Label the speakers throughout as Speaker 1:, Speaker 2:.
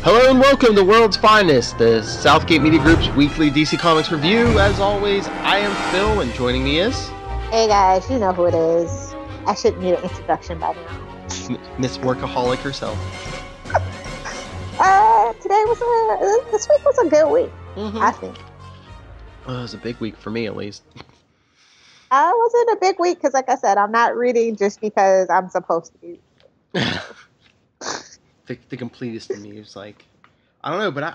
Speaker 1: Hello and welcome to World's Finest, the Southgate Media Group's weekly DC Comics review. As always, I am Phil, and joining me is...
Speaker 2: Hey guys, you know who it is. I shouldn't need an introduction by now.
Speaker 1: Miss Workaholic herself.
Speaker 2: This week was a good week, I think.
Speaker 1: Well, it was a big week for me, at least.
Speaker 2: It wasn't a big week because, like I said, I'm not reading just because I'm supposed to be.
Speaker 1: The completest in me is like, I don't know, but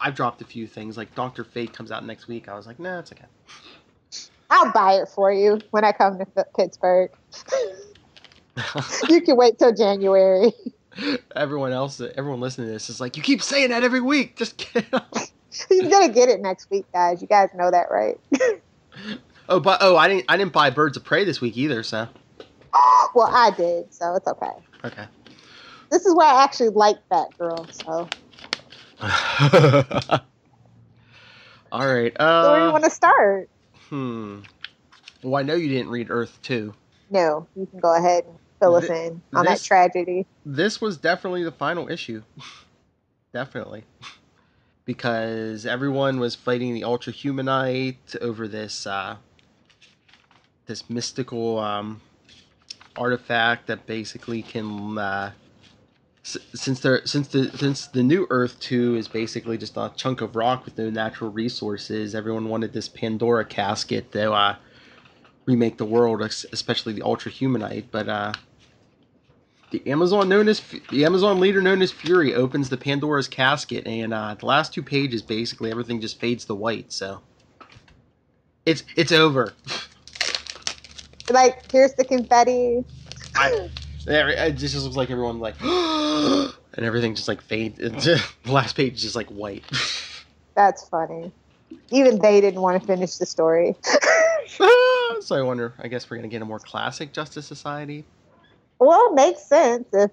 Speaker 1: I've dropped a few things. Like Dr. Fate comes out next week. I was like, nah, it's okay.
Speaker 2: I'll buy it for you when I come to Pittsburgh. You can wait till January.
Speaker 1: Everyone listening to this is like, you keep saying that every week. Just get it.
Speaker 2: He's gonna get it next week, guys. You guys know that, right?
Speaker 1: I didn't buy Birds of Prey this week either, so.
Speaker 2: Well, I did, so it's okay.
Speaker 1: Okay.
Speaker 2: This is where I actually like Batgirl, so.
Speaker 1: All right.
Speaker 2: So where do you want to start?
Speaker 1: Well, I know you didn't read Earth 2.
Speaker 2: No, you can go ahead and fill us in on that tragedy.
Speaker 1: This was definitely the final issue. Definitely. Because everyone was fighting the Ultra Humanite over this this mystical artifact that basically can since the new Earth 2 is basically just a chunk of rock with no natural resources, everyone wanted this Pandora casket to remake the world, especially the Ultra Humanite. But the Amazon leader known as Fury opens the Pandora's casket, and the last 2 pages, basically everything just fades to white. So it's over.
Speaker 2: Like, here's the confetti.
Speaker 1: It just looks like everyone like, and everything just like fades. The last page is just like white.
Speaker 2: That's funny. Even they didn't want to finish the story.
Speaker 1: So I wonder, I guess we're going to get a more classic Justice Society.
Speaker 2: Well, it makes sense if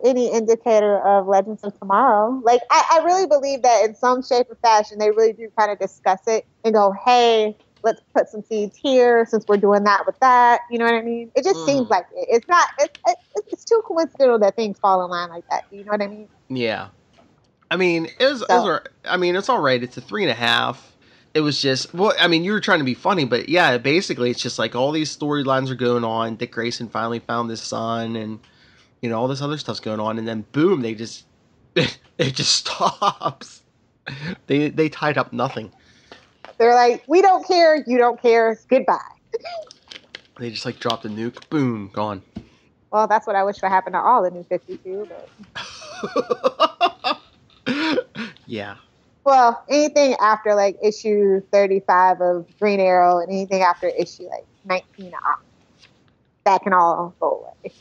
Speaker 2: any indicator of Legends of Tomorrow. Like, I really believe that in some shape or fashion, they really do kind of discuss it and go, hey, let's put some seeds here since we're doing that with that. You know what I mean? It just seems like it. It's not, it's too coincidental that things fall in line like that. You know what I mean?
Speaker 1: Yeah. I mean, it's all right. It's a 3.5. It was just, well, I mean, you were trying to be funny, but yeah, basically it's just like all these storylines are going on. Dick Grayson finally found his son, and, you know, all this other stuff's going on, and then boom, it just stops. They tied up nothing.
Speaker 2: They're like, we don't care, you don't care, goodbye.
Speaker 1: They just like dropped a nuke, boom, gone.
Speaker 2: Well, that's what I wish would happen to all the New 52, but...
Speaker 1: Yeah.
Speaker 2: Well, anything after, like, issue 35 of Green Arrow and anything after issue, like, 19 off, that can all go away.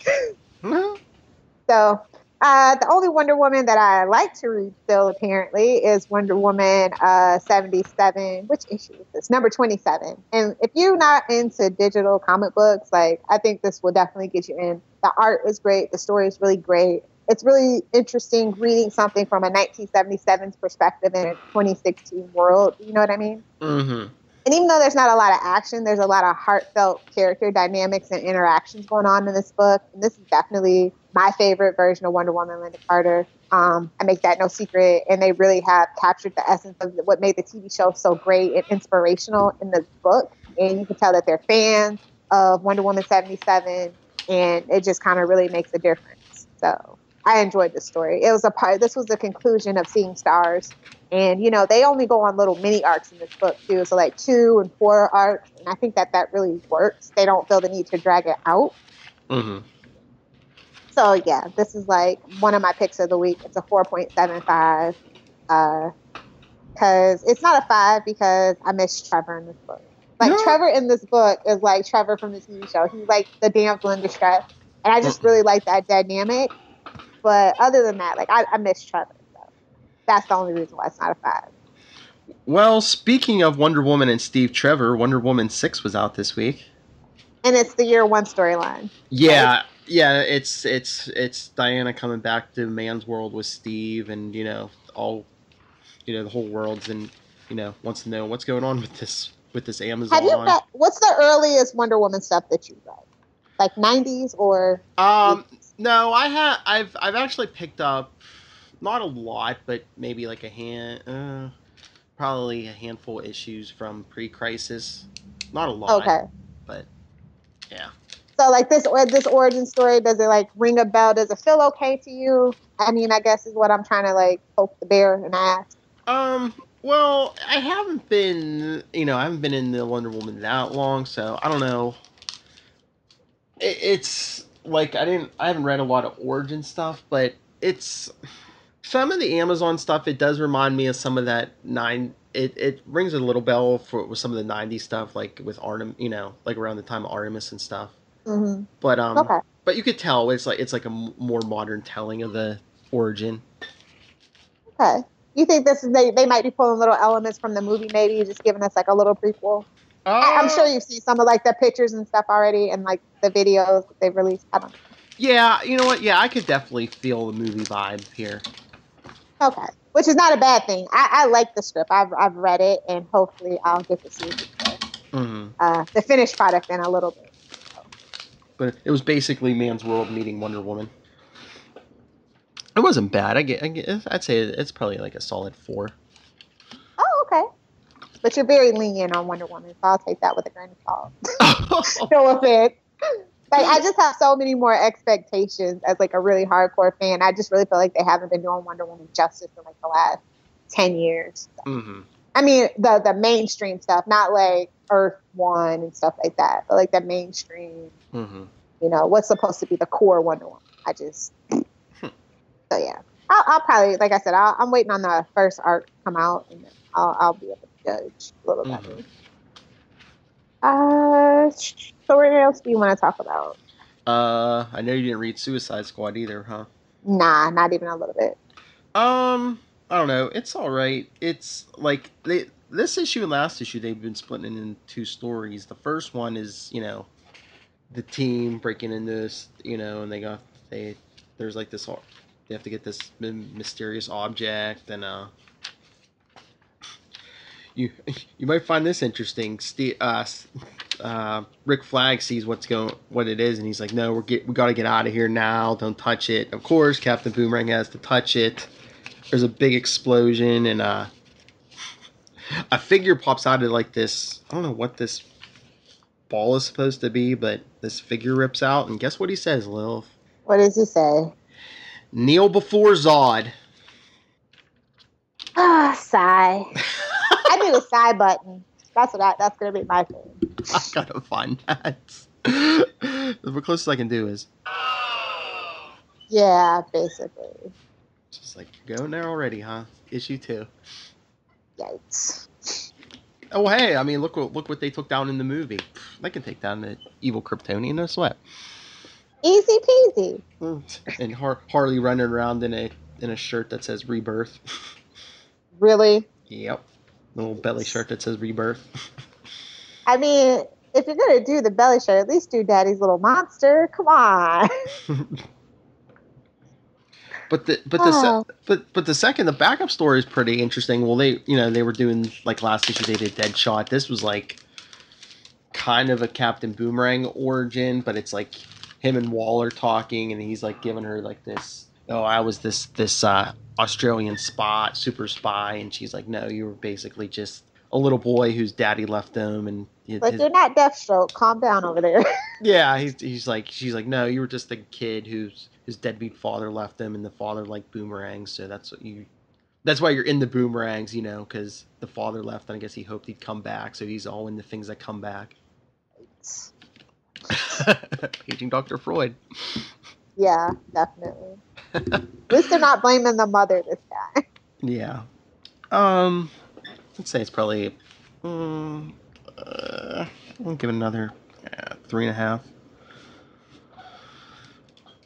Speaker 2: So, the only Wonder Woman that I like to read still, apparently, is Wonder Woman 77. Which issue is this? Number 27. And if you're not into digital comic books, like, I think this will definitely get you in. The art is great. The story is really great. It's really interesting reading something from a 1977's perspective in a 2016 world. You know what I mean?
Speaker 1: Mm-hmm.
Speaker 2: And even though there's not a lot of action, there's a lot of heartfelt character dynamics and interactions going on in this book. And this is definitely my favorite version of Wonder Woman, Linda Carter. I make that no secret. And they really have captured the essence of what made the TV show so great and inspirational in this book. And you can tell that they're fans of Wonder Woman 77. And it just kind of really makes a difference. So I enjoyed the story. This was the conclusion of Seeing Stars. And, you know, they only go on little mini arcs in this book, too. So, like, 2 and 4 arcs. And I think that really works. They don't feel the need to drag it out.
Speaker 1: Mm-hmm.
Speaker 2: So, yeah, this is, like, one of my picks of the week. It's a 4.75. Because it's not a 5 because I miss Trevor in this book. Like, no. Trevor in this book is like Trevor from the TV show. He's, like, the damsel in distress. And I just really like that dynamic. But other than that, like, I miss Trevor. That's the only reason why it's not a 5.
Speaker 1: Well, speaking of Wonder Woman and Steve Trevor, Wonder Woman 6 was out this week.
Speaker 2: And it's the year 1 storyline.
Speaker 1: Yeah, right? Yeah, it's Diana coming back to man's world with Steve, and, you know, all, you know, the whole world's, and, you know, wants to know what's going on with this Amazon.
Speaker 2: Have you read, what's the earliest Wonder Woman stuff that you read? Like 90s or?
Speaker 1: No, I've actually picked up Not a lot, but maybe like probably a handful of issues from pre-Crisis. Not a lot,
Speaker 2: Okay.
Speaker 1: but yeah.
Speaker 2: So like this origin story, does it like ring a bell? Does it feel okay to you? I mean, I guess is what I'm trying to like poke the bear and ask.
Speaker 1: Well, I haven't been in the Wonder Woman that long, so I don't know. It's like I haven't read a lot of origin stuff, but it's some of the Amazon stuff. It does remind me of some of that It rings a little bell for with some of the '90s stuff, like with Artemis, like around the time of Artemis and stuff.
Speaker 2: Mm-hmm.
Speaker 1: But
Speaker 2: Okay.
Speaker 1: but you could tell it's like a more modern telling of the origin.
Speaker 2: Okay. You think this is they might be pulling little elements from the movie, maybe just giving us like a little prequel? I'm sure you've seen some of like the pictures and stuff already and like the videos that they've released. I don't know.
Speaker 1: Yeah, you know what? Yeah, I could definitely feel the movie vibe here.
Speaker 2: Okay. Which is not a bad thing. I like the script. I've read it and hopefully I'll get to see the finished product in a little bit. So.
Speaker 1: But it was basically Man's World meeting Wonder Woman. It wasn't bad. I'd say it's probably like a solid 4.
Speaker 2: Oh, okay. But you're very lenient on Wonder Woman, so I'll take that with a grain of salt. No offense. Like, I just have so many more expectations as like a really hardcore fan. I just really feel like they haven't been doing Wonder Woman justice in like the last 10 years. So.
Speaker 1: Mm-hmm.
Speaker 2: I mean, the mainstream stuff, not like Earth One and stuff like that, but like the mainstream, what's supposed to be the core Wonder Woman. So yeah, I'll probably, like I said, I'm waiting on the first arc to come out, and then I'll be able to judge a little better. So what else do you want to talk about?
Speaker 1: I know you didn't read Suicide Squad either, huh?
Speaker 2: Nah, not even a little bit.
Speaker 1: I don't know. It's all right. It's like this issue and last issue they've been splitting it in 2 stories. The first one is the team breaking into this, and there's like this. They have to get this mysterious object, and you might find this interesting. Rick Flag sees what it is, and he's like, "No, we got to get out of here now. Don't touch it." Of course, Captain Boomerang has to touch it. There's a big explosion, and a figure pops out of like this. I don't know what this ball is supposed to be, but this figure rips out, and guess what he says, Lil?
Speaker 2: What does he say?
Speaker 1: Kneel before Zod.
Speaker 2: Ah, sigh. I need a sigh button. That's gonna be my thing.
Speaker 1: I gotta find that. The closest I can do is.
Speaker 2: Yeah, basically.
Speaker 1: Just like going there already, huh? Issue 2.
Speaker 2: Yikes.
Speaker 1: Oh hey, I mean look what they took down in the movie. They can take down the evil Kryptonian, no sweat.
Speaker 2: Easy peasy.
Speaker 1: And Harley running around in a shirt that says Rebirth.
Speaker 2: Really?
Speaker 1: Yep. Little belly shirt that says Rebirth.
Speaker 2: I mean, if you're gonna do the belly shirt, at least do Daddy's Little Monster. Come on.
Speaker 1: But the second, the backup story is pretty interesting. Well, they were doing like last issue they did Deadshot. This was like kind of a Captain Boomerang origin, but it's like him and Waller talking, and he's like giving her like this. Oh, I was this Australian super spy, and she's like, no, you were basically just a little boy whose daddy left him, and
Speaker 2: you're not Deathstroke. Calm down over there.
Speaker 1: Yeah, she's like, no, you were just a kid whose deadbeat father left him, and the father liked boomerangs, so that's why you're in the boomerangs, because the father left, and I guess he hoped he'd come back, so he's all in the things that come back. Paging Dr. Freud.
Speaker 2: Yeah, definitely. At least they're not blaming the mother this time.
Speaker 1: Yeah. Let's say it's probably I'll give it another 3.5.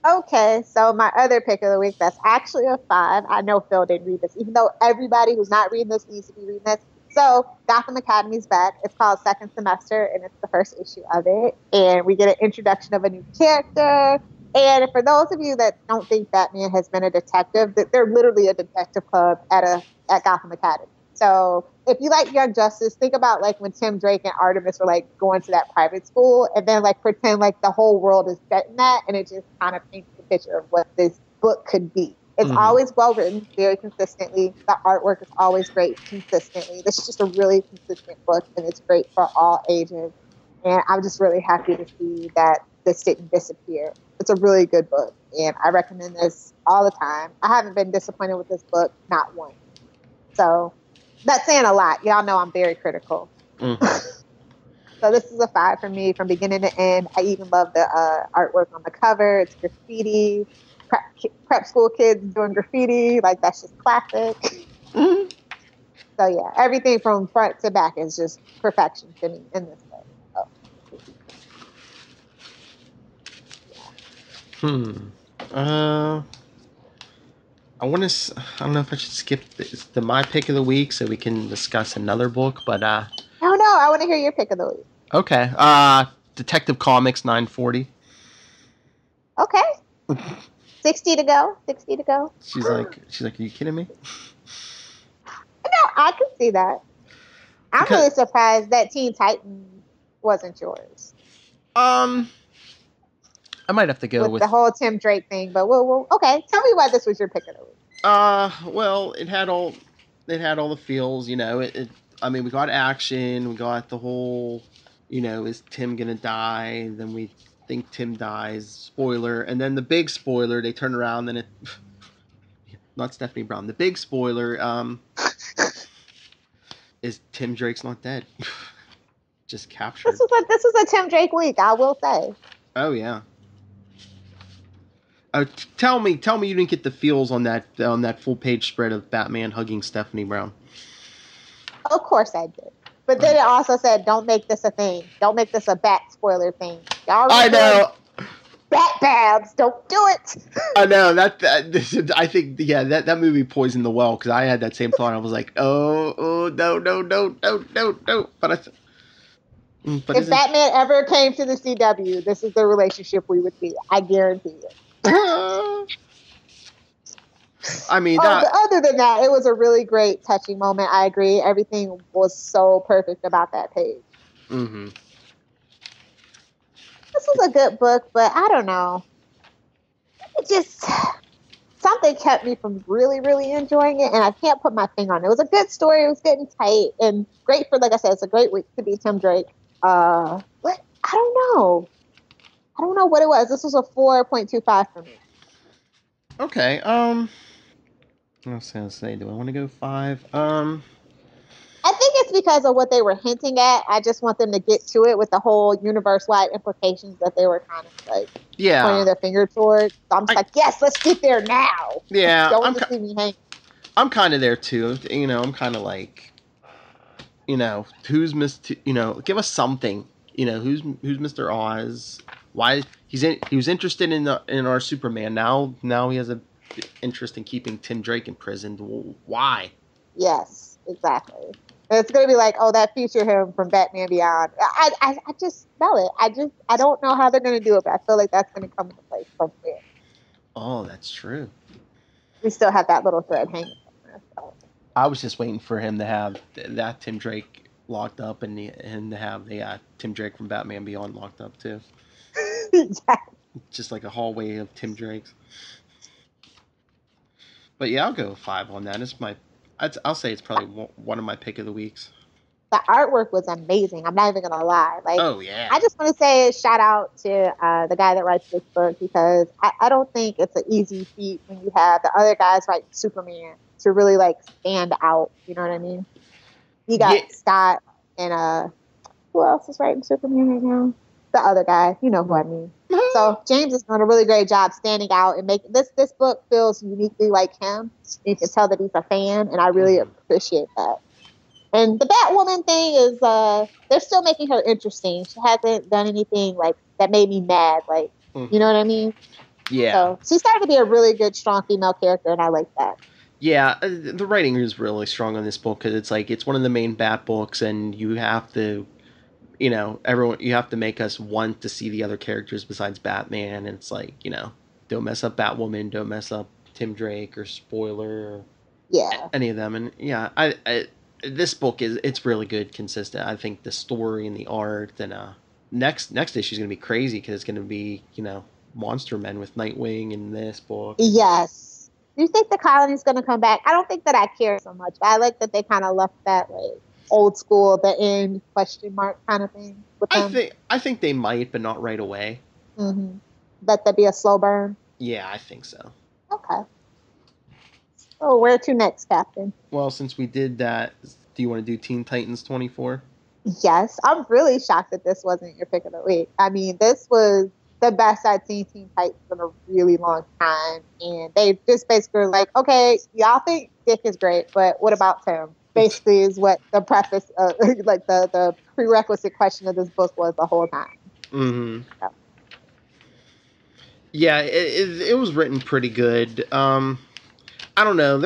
Speaker 2: Okay, so my other pick of the week, that's actually a 5. I know Phil didn't read this, even though everybody who's not reading this needs to be reading this. So Gotham Academy's back. It's called Second Semester, and it's the first issue of it. And we get an introduction of a new character. And for those of you that don't think Batman has been a detective, they're literally a detective club at Gotham Academy. So if you like Young Justice, think about like when Tim Drake and Artemis were like going to that private school, and then like pretend like the whole world is set in that, and it just kind of paints the picture of what this book could be. It's
Speaker 1: Mhm.
Speaker 2: always well written, very consistently. The artwork is always great consistently. This is just a really consistent book, and it's great for all ages. And I'm just really happy to see that this didn't disappear. It's a really good book, and I recommend this all the time. I haven't been disappointed with this book, not once. So that's saying a lot. Y'all know I'm very critical.
Speaker 1: Mhm.
Speaker 2: So this is a 5 for me from beginning to end. I even love the artwork on the cover. It's graffiti, prep school kids doing graffiti. Like, that's just classic.
Speaker 1: Mhm.
Speaker 2: So yeah, everything from front to back is just perfection to me in this book. So,
Speaker 1: Hmm. Uh, I don't know if I should skip the my pick of the week so we can discuss another book, but
Speaker 2: oh no, I want to hear your pick of the week.
Speaker 1: okay. Detective Comics 940.
Speaker 2: Okay, 60 to go. 60 to go.
Speaker 1: She's like, are you kidding me?
Speaker 2: No, I can see that. I'm
Speaker 1: Because
Speaker 2: really surprised that Teen Titans wasn't yours
Speaker 1: I might have to go
Speaker 2: with
Speaker 1: with
Speaker 2: the whole Tim Drake thing. But we'll okay. Tell me why this was your pick of the week.
Speaker 1: well, it had all the feels, you know. I mean, we got action, we got the whole, you know, is Tim gonna die? Then we think Tim dies. Spoiler, and then the big spoiler, they turn around and it, not Stephanie Brown. The big spoiler, is Tim Drake's not dead, just captured.
Speaker 2: This was a Tim Drake week. I will say.
Speaker 1: Oh yeah. Tell me you didn't get the feels on that full page spread of Batman hugging Stephanie Brown.
Speaker 2: Of course I did. But then it also said, don't make this a thing. Don't make this a bat spoiler thing. Y'all
Speaker 1: I know.
Speaker 2: Bat babs. Don't do it.
Speaker 1: I know I think that movie poisoned the well because I had that same thought. I was like, oh no. But
Speaker 2: if Batman ever came to the CW, this is the relationship we would see. I guarantee it.
Speaker 1: I mean,
Speaker 2: other than that, it was a really great, touching moment. I agree. Everything was so perfect about that page.
Speaker 1: Mm-hmm.
Speaker 2: This was a good book, but I don't know. It just something kept me from really, really enjoying it, and I can't put my finger on it. It was a good story. It was getting tight and great for, like I said, it's a great week to be Tim Drake. But I don't know. I don't know what it was. This was a 4.25 for me.
Speaker 1: Okay. I was gonna say, do I want to go 5?
Speaker 2: I think it's because of what they were hinting at. I just want them to get to it with the whole universe-wide implications that they were kind of like pointing their finger towards. So I'm just like, yes, let's get there now.
Speaker 1: Yeah,
Speaker 2: Don't just leave me hanging.
Speaker 1: I'm kind of there too. You know, I'm kind of like, you know, who's you know, give us something. You know, who's Mr. Oz? Why he was interested in our Superman. Now he has a interest in keeping Tim Drake imprisoned. Why?
Speaker 2: Yes, exactly. And it's going to be like, oh, that future him from Batman Beyond. I just smell it. I don't know how they're going to do it, but I feel like that's going to come into place somewhere.
Speaker 1: Oh, that's true.
Speaker 2: We still have that little thread hanging somewhere. So.
Speaker 1: I was just waiting for him to have that Tim Drake locked up and to have the Tim Drake from Batman Beyond locked up too.
Speaker 2: Yeah.
Speaker 1: Just like a hallway of Tim Drakes. But yeah, I'll go 5 on that. I'll say it's probably one of my pick of the weeks.
Speaker 2: The artwork was amazing. I'm not even gonna lie. Like,
Speaker 1: oh yeah.
Speaker 2: I just want to say shout out to the guy that writes this book because I don't think it's an easy feat when you have the other guys write Superman to really like stand out. You know what I mean? You got Scott and who else is writing Superman right now? The other guy. You know who I mean. So James is doing a really great job standing out and making this book feels uniquely like him. You can tell that he's a fan, and I really appreciate that. And the Batwoman thing is, they're still making her interesting. She hasn't done anything like that made me mad. Like, you know what I mean?
Speaker 1: Yeah.
Speaker 2: So she's starting to be a really good, strong female character, and I like that.
Speaker 1: Yeah, the writing is really strong on this book because it's one of the main Bat books, and you have to, you know, you have to make us want to see the other characters besides Batman. And it's like, you know, don't mess up Batwoman, don't mess up Tim Drake or Spoiler, or any of them. And yeah, this book it's really good, consistent. I think the story and the art and next issue is gonna be crazy because it's gonna be, you know, Monster Men with Nightwing in this book.
Speaker 2: Yes, Do you think the colony's going to come back? I don't think that I care so much. But I like that they kind of left that like old school, the end question mark kind of thing with them.
Speaker 1: I think they might, but not right away.
Speaker 2: Mm-hmm. Let that be a slow burn.
Speaker 1: Yeah, I think so.
Speaker 2: Okay. Oh, where to next, Captain?
Speaker 1: Well, since we did that, do you want to do Teen Titans 24?
Speaker 2: Yes, I'm really shocked that this wasn't your pick of the week. I mean, this was the best I'd seen Teen Titans in a really long time, and they just basically were like, okay, y'all think Dick is great, but what about Tim? Basically, is what the preface, like the prerequisite question of this book was the whole time.
Speaker 1: Mm-hmm. So. Yeah, it was written pretty good. I don't know.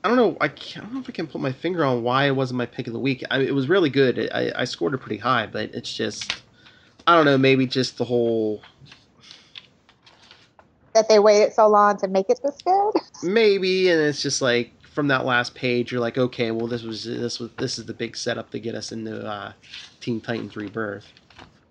Speaker 1: I don't know if I can put my finger on why it wasn't my pick of the week. It was really good. I scored it pretty high, but it's just, I don't know, maybe just the whole...
Speaker 2: That they waited so long to make it this good?
Speaker 1: Maybe, and it's just like, from that last page, you're like, okay, well, this is the big setup to get us into Teen Titans Rebirth.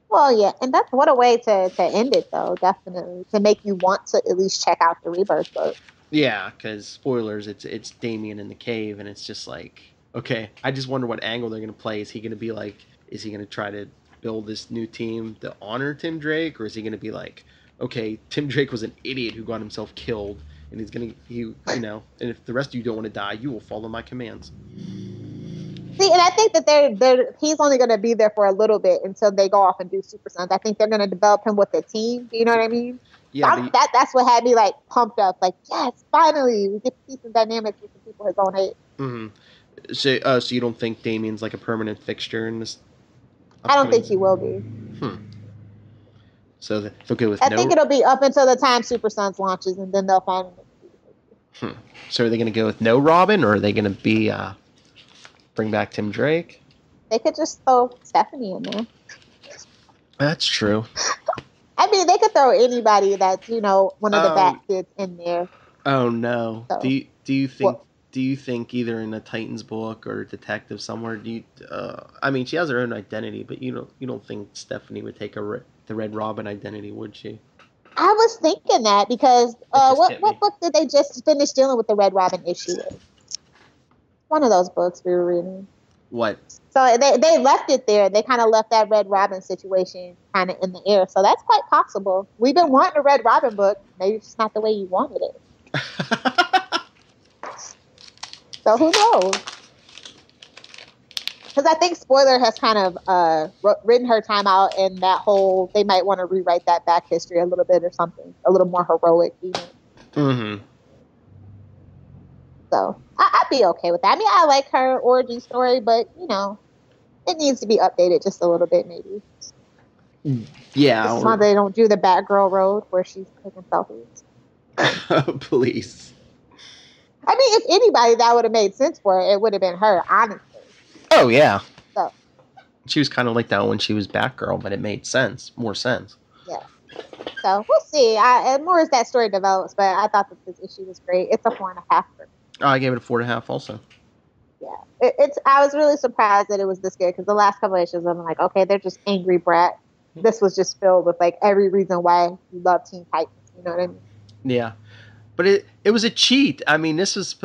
Speaker 2: Well, yeah, and that's what a way to end it, though, definitely. To make you want to at least check out the Rebirth book.
Speaker 1: Yeah, because spoilers, it's Damian in the cave, and it's just like, okay, I just wonder what angle they're going to play. Is he going to try to build this new team to honor Tim Drake, or is he going to be like, okay, Tim Drake was an idiot who got himself killed, and and if the rest of you don't want to die, you will follow my commands.
Speaker 2: See, and I think that he's only going to be there for a little bit until they go off and do Super Sons. I think they're going to develop him with the team. Do you know what I mean?
Speaker 1: Yeah,
Speaker 2: so that's what had me like pumped up. Like, yes, finally we get to see some dynamics with some people his own age.
Speaker 1: Mm-hmm. So you don't think Damian's like a permanent fixture in this?
Speaker 2: I don't think he will be.
Speaker 1: So they'll go with.
Speaker 2: I think it'll be up until the time Super Sons launches, and then they'll find him.
Speaker 1: So are they going to go with no Robin, or are they going to be bring back Tim Drake?
Speaker 2: They could just throw Stephanie in there.
Speaker 1: That's true.
Speaker 2: I mean, they could throw anybody that's one of the Bat kids in there.
Speaker 1: Oh no! So, do you think?
Speaker 2: Well,
Speaker 1: do you think either in a Titans book or Detective somewhere? I mean, she has her own identity, but you don't think Stephanie would take the Red Robin identity, would she?
Speaker 2: I was thinking that because what book did they just finish dealing with the Red Robin issue with? One of those books we were reading.
Speaker 1: What?
Speaker 2: So they left it there. They kind of left that Red Robin situation kind of in the air. So that's quite possible. We've been wanting a Red Robin book. Maybe it's just not the way you wanted it. So who knows? Because I think Spoiler has kind of written her time out, and that whole, they might want to rewrite that back history a little bit or something. A little more heroic, even.
Speaker 1: Mm-hmm.
Speaker 2: So I'd be okay with that. I mean, I like her origin story, but it needs to be updated just a little bit, maybe.
Speaker 1: Yeah.
Speaker 2: This is why they don't do the Batgirl road where she's taking selfies.
Speaker 1: Please.
Speaker 2: I mean, if anybody that would have made sense for it would have been her, honestly.
Speaker 1: Oh yeah.
Speaker 2: So
Speaker 1: she was kind of like that when she was Batgirl, but it made more sense.
Speaker 2: Yeah. So we'll see. More as that story develops, but I thought that this issue was great. It's a 4.5 for me.
Speaker 1: Oh, I gave it a 4.5 also.
Speaker 2: Yeah. I was really surprised that it was this good because the last couple of issues I'm like, okay, they're just angry brat. This was just filled with like every reason why you love Teen Titans. You know what I mean?
Speaker 1: Yeah, but it was a cheat. I mean, this is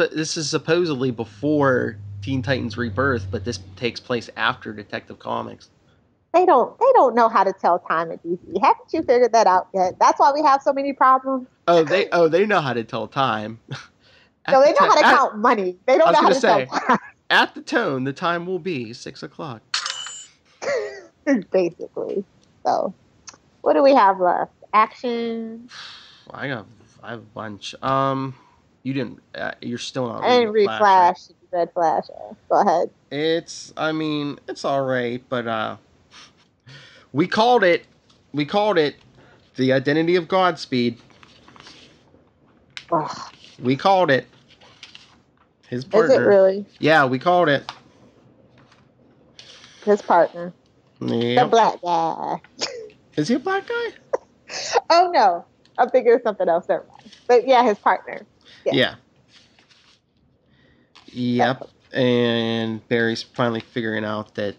Speaker 1: supposedly before Teen Titans Rebirth, but this takes place after Detective Comics.
Speaker 2: They don't know how to tell time at DC. Haven't you figured that out yet? That's why we have so many problems.
Speaker 1: They know how to tell time.
Speaker 2: So they know how to count money. They don't know how to tell time.
Speaker 1: At the tone, the time will be 6 o'clock.
Speaker 2: Basically. So, what do we have left? Action.
Speaker 1: I have a bunch. You didn't. You're still not.
Speaker 2: I didn't read Flash. You read Flash. Go ahead.
Speaker 1: It's all right, but we called it. The Identity of Godspeed.
Speaker 2: Ugh.
Speaker 1: We called it. His partner.
Speaker 2: Is it really?
Speaker 1: Yeah, we called it.
Speaker 2: His partner.
Speaker 1: Yep.
Speaker 2: The black guy.
Speaker 1: Is he a black guy?
Speaker 2: Oh no, I'm thinking of something else. Never mind. But yeah, his partner.
Speaker 1: Yeah. Yep. And Barry's finally figuring out that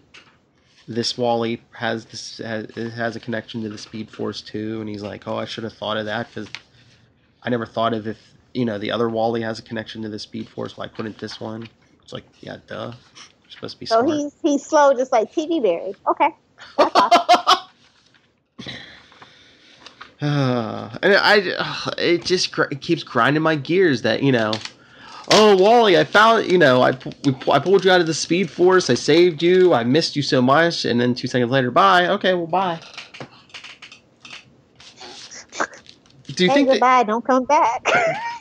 Speaker 1: this Wally has a connection to the Speed Force too, and he's like, "Oh, I should have thought of that because I never thought of if the other Wally has a connection to the Speed Force. Why couldn't this one? It's like, yeah, duh. You're supposed to be
Speaker 2: So
Speaker 1: smart.
Speaker 2: he's slow, just like TV Berry. Okay, that's awesome.
Speaker 1: It keeps grinding my gears that oh, Wally, I found I pulled you out of the Speed Force. I saved you. I missed you so much. And then 2 seconds later, bye. Okay, well, bye. Do you
Speaker 2: Hey,
Speaker 1: think
Speaker 2: goodbye, don't come back.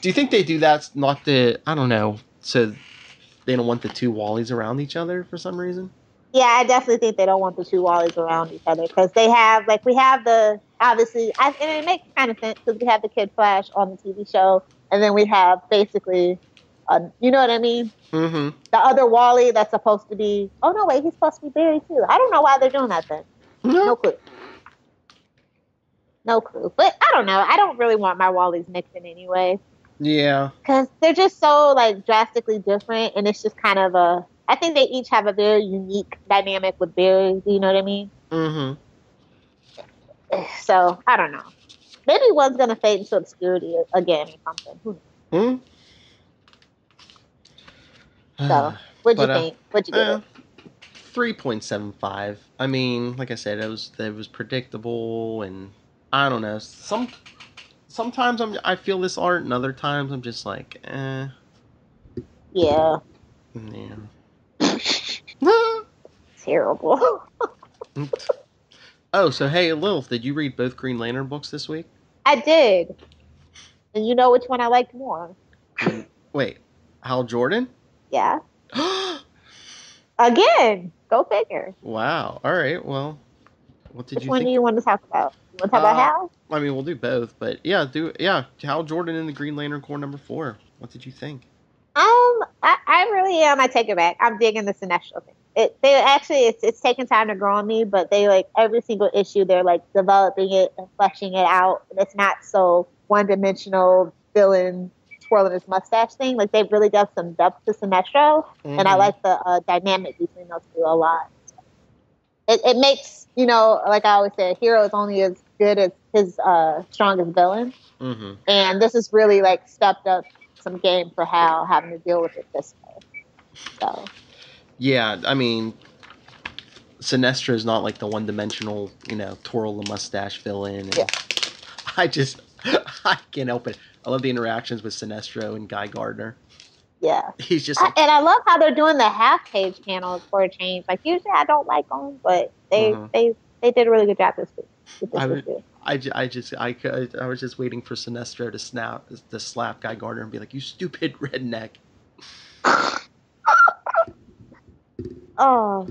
Speaker 1: do you think they do that not to, I don't know, so they don't want the two Wallies around each other for some reason?
Speaker 2: Yeah, I definitely think they don't want the two Wallies around each other because they have, like, we have the, obviously, and it makes kind of sense because we have the Kid Flash on the TV show, and then we have basically, you know what I mean?
Speaker 1: Mm-hmm.
Speaker 2: The other Wally that's supposed to be, oh, no, wait, he's supposed to be Barry, too. I don't know why they're doing that then. No clue. No clue. But I don't know. I don't really want my Wallies mixing anyway.
Speaker 1: Yeah.
Speaker 2: Because they're just so, like, drastically different, and it's just kind of a, I think they each have a very unique dynamic with Barry. Do you know what I mean?
Speaker 1: Mm-hmm.
Speaker 2: So, I don't know. Maybe one's going to fade into obscurity again or something. Who knows? So, what'd you think? What'd you give it?
Speaker 1: 3.75. I mean, like I said, it was predictable, and I don't know. Sometimes I feel this art, and other times I'm just like, eh.
Speaker 2: Yeah. Terrible.
Speaker 1: Oh, so hey, Lilith, did you read both Green Lantern books this week?
Speaker 2: I did. And you know which one I liked more?
Speaker 1: Wait, Hal Jordan?
Speaker 2: Yeah. Again, go figure.
Speaker 1: Wow. All right. Well, what did
Speaker 2: which
Speaker 1: you
Speaker 2: one
Speaker 1: think?
Speaker 2: Do you want to talk about? You want to talk about Hal?
Speaker 1: I mean, we'll do both, but yeah, Hal Jordan in the Green Lantern Corps #4. What did you think?
Speaker 2: I really am. I take it back. I'm digging the Sinestro thing. It's taking time to grow on me, but they, like, every single issue they're, like, developing it and fleshing it out. And it's not so one-dimensional villain twirling his mustache thing. Like, they've really got some depth to Sinestro, and I like the dynamic between those two a lot. It makes, like I always say, a hero is only as good as his strongest villain.
Speaker 1: Mm-hmm.
Speaker 2: And this is really, like, stepped up some game for Hal having to deal with it this way. So.
Speaker 1: Yeah, I mean, Sinestro is not like the one-dimensional, twirl the mustache villain. And
Speaker 2: yeah.
Speaker 1: I can't help it. I love the interactions with Sinestro and Guy Gardner.
Speaker 2: Yeah.
Speaker 1: He's just
Speaker 2: and I love how they're doing the half-page panels for a change. Like, usually I don't like them, but they did a really good job this week.
Speaker 1: I was just waiting for Sinestro to slap Guy Gardner and be like, "You stupid redneck."
Speaker 2: Oh,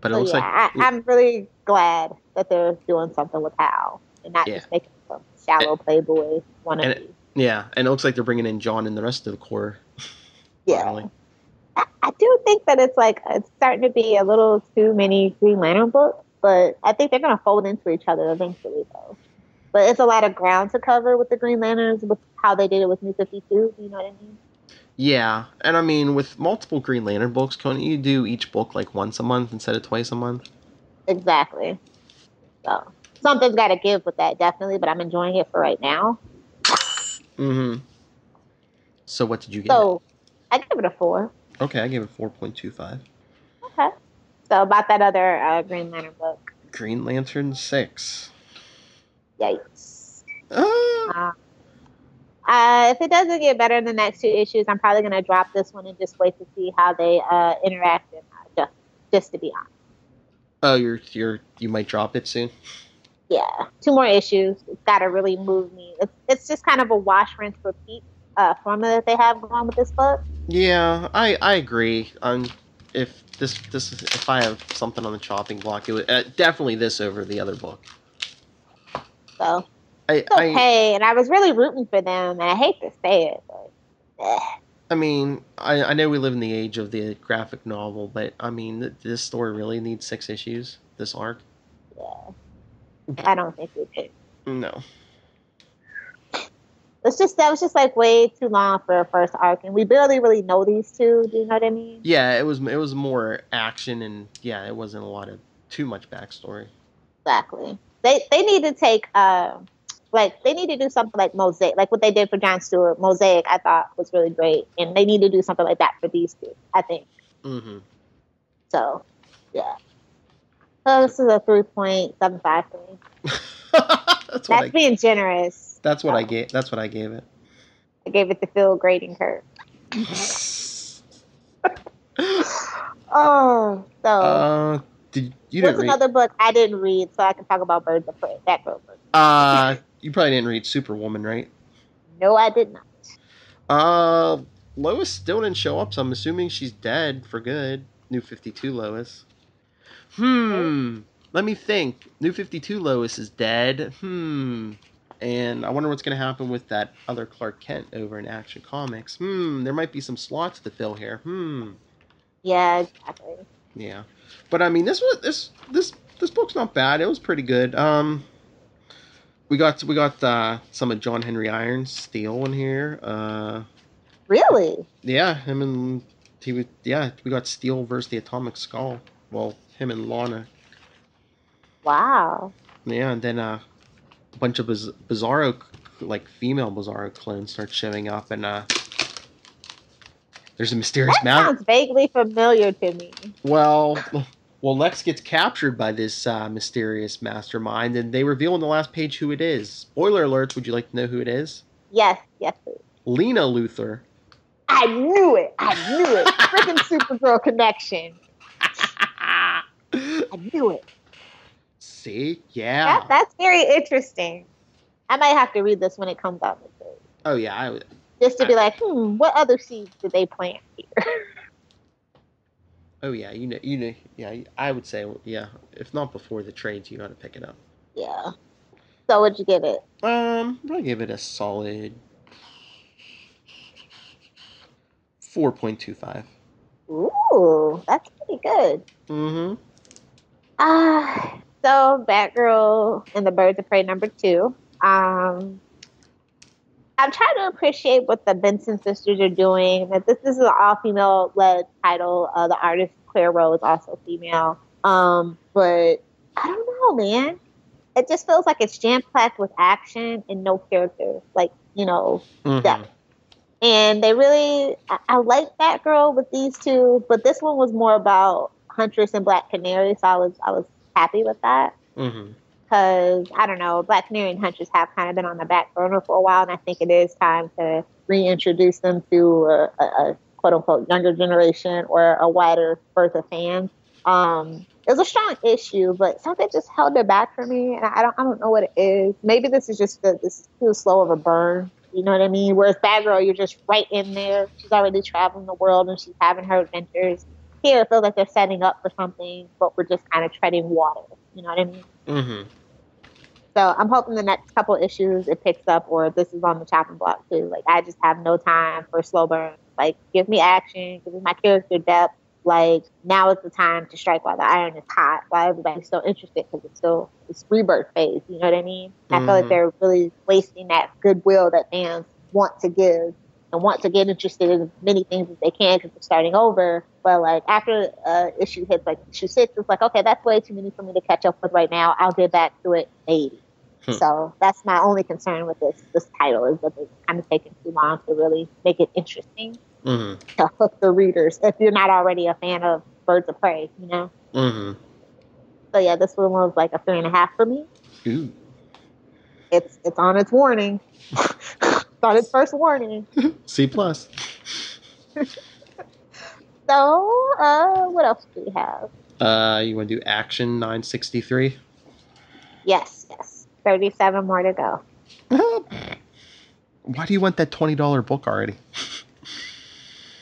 Speaker 1: but it looks like
Speaker 2: I'm really glad that they're doing something with Hal and not just making some shallow playboy wannabe.
Speaker 1: And it looks like they're bringing in John and the rest of the Corps.
Speaker 2: Yeah, I do think that it's starting to be a little too many Green Lantern books, but I think they're going to fold into each other eventually, though. But it's a lot of ground to cover with the Green Lanterns, with how they did it with New 52. Do you know what I mean?
Speaker 1: Yeah, and I mean, with multiple Green Lantern books, couldn't you do each book like once a month instead of twice a month?
Speaker 2: Exactly. So something's got to give with that, definitely. But I'm enjoying it for right now.
Speaker 1: Mm-hmm. So what did you give?
Speaker 2: So I give it a 4.
Speaker 1: Okay, I gave it 4.25.
Speaker 2: Okay. So about that other Green Lantern book.
Speaker 1: Green Lantern 6.
Speaker 2: Yikes. If it doesn't get better in the next 2 issues, I'm probably going to drop this one and just wait to see how they interact, and just to be honest. Oh,
Speaker 1: you might drop it soon?
Speaker 2: Yeah, 2 more issues. It's got to really move me. It's just kind of a wash, rinse, repeat formula that they have going with this book.
Speaker 1: Yeah, I agree. If I have something on the chopping block, it would definitely this over the other book.
Speaker 2: So. It's okay, and I was really rooting for them, and I hate to say it, but...
Speaker 1: I mean, I know we live in the age of the graphic novel, but, I mean, this story really needs 6 issues, this arc?
Speaker 2: Yeah. I don't think we could.
Speaker 1: No.
Speaker 2: That was just, like, way too long for a first arc, and we barely really know these two, do you know what I mean?
Speaker 1: Yeah, it was more action, and, yeah, it wasn't too much backstory.
Speaker 2: Exactly. They need to take... Like, they need to do something like Mosaic, like what they did for Jon Stewart. Mosaic, I thought, was really great. And they need to do something like that for these two, I think.
Speaker 1: Mm-hmm.
Speaker 2: So, yeah. So this is a 3.75 for me. That's being generous.
Speaker 1: That's what I gave. That's what I gave it.
Speaker 2: I gave it the Phil grading curve. Oh, so. What's another book I didn't read, so I can talk about Birds of Prey? That girl book.
Speaker 1: You probably didn't read Superwoman, right?
Speaker 2: No, I did not.
Speaker 1: Lois still didn't show up, so I'm assuming she's dead for good. New 52 Lois. Let me think. New 52 Lois is dead. And I wonder what's going to happen with that other Clark Kent over in Action Comics. There might be some slots to fill here.
Speaker 2: Yeah, exactly.
Speaker 1: Yeah. But I mean, this book's not bad. It was pretty good. We got some of John Henry Irons' Steel in here.
Speaker 2: Really?
Speaker 1: Yeah, we got Steel versus the Atomic Skull. Well, him and Lana.
Speaker 2: Wow.
Speaker 1: Yeah, and then a bunch of Bizarro, like female Bizarro clones start showing up, and there's a mysterious
Speaker 2: mountain. That sounds vaguely familiar to me.
Speaker 1: Well, Lex gets captured by this mysterious mastermind, and they reveal on the last page who it is. Spoiler alerts, would you like to know who it is?
Speaker 2: Yes, please.
Speaker 1: Lena Luthor.
Speaker 2: I knew it. Freaking Supergirl connection. I knew it.
Speaker 1: See? Yeah.
Speaker 2: That's very interesting. I might have to read this when it comes out.
Speaker 1: Oh, yeah.
Speaker 2: Just to be like, what other seeds did they plant here?
Speaker 1: Oh yeah, you know, yeah. I would say, yeah. If not before the trades, you got to pick it up.
Speaker 2: Yeah. So, what'd you give it?
Speaker 1: I'm gonna give it a solid 4.25.
Speaker 2: Ooh, that's pretty good.
Speaker 1: Mm-hmm.
Speaker 2: So Batgirl and the Birds of Prey #2. I'm trying to appreciate what the Benson sisters are doing. That this is an all-female led title. The artist Claire Rowe is also female. But I don't know, man. It just feels like it's jam-packed with action and no character. Like, depth. And they really, I like Batgirl with these two, but this one was more about Huntress and Black Canary, so I was happy with that.
Speaker 1: Mm-hmm.
Speaker 2: Because, I don't know, Black Canary and Huntress have kind of been on the back burner for a while, and I think it is time to reintroduce them to a quote-unquote younger generation or a wider berth of fans. It was a strong issue, but something just held it back for me, and I don't know what it is. Maybe this is just this is too slow of a burn, you know what I mean? Whereas Batgirl, you're just right in there. She's already traveling the world, and she's having her adventures. Here, it feels like they're setting up for something, but we're just kind of treading water, you know what I mean?
Speaker 1: Mm-hmm.
Speaker 2: So I'm hoping the next couple issues it picks up, or this is on the chopping block too. Like, I just have no time for slow burn. Like, give me action, give me my character depth. Like, now is the time to strike while the iron is hot, while everybody's still interested, because it's rebirth phase. You know what I mean? I feel like they're really wasting that goodwill that fans want to give and want to get interested in as many things as they can because they're starting over. But like, after issue hits like issue 6, it's like, okay, that's way too many for me to catch up with right now. I'll get back to it maybe. So that's my only concern with this title, is that they've kind of taken too long to really make it interesting to hook the readers if you're not already a fan of Birds of Prey, you know? So yeah, this one was like a 3.5 for me.
Speaker 1: Ooh.
Speaker 2: It's on its warning. It's on its first warning.
Speaker 1: C+.
Speaker 2: So, what else do we have?
Speaker 1: You want to do Action 963?
Speaker 2: Yes. 37 more to go.
Speaker 1: Why do you want that $20 book already?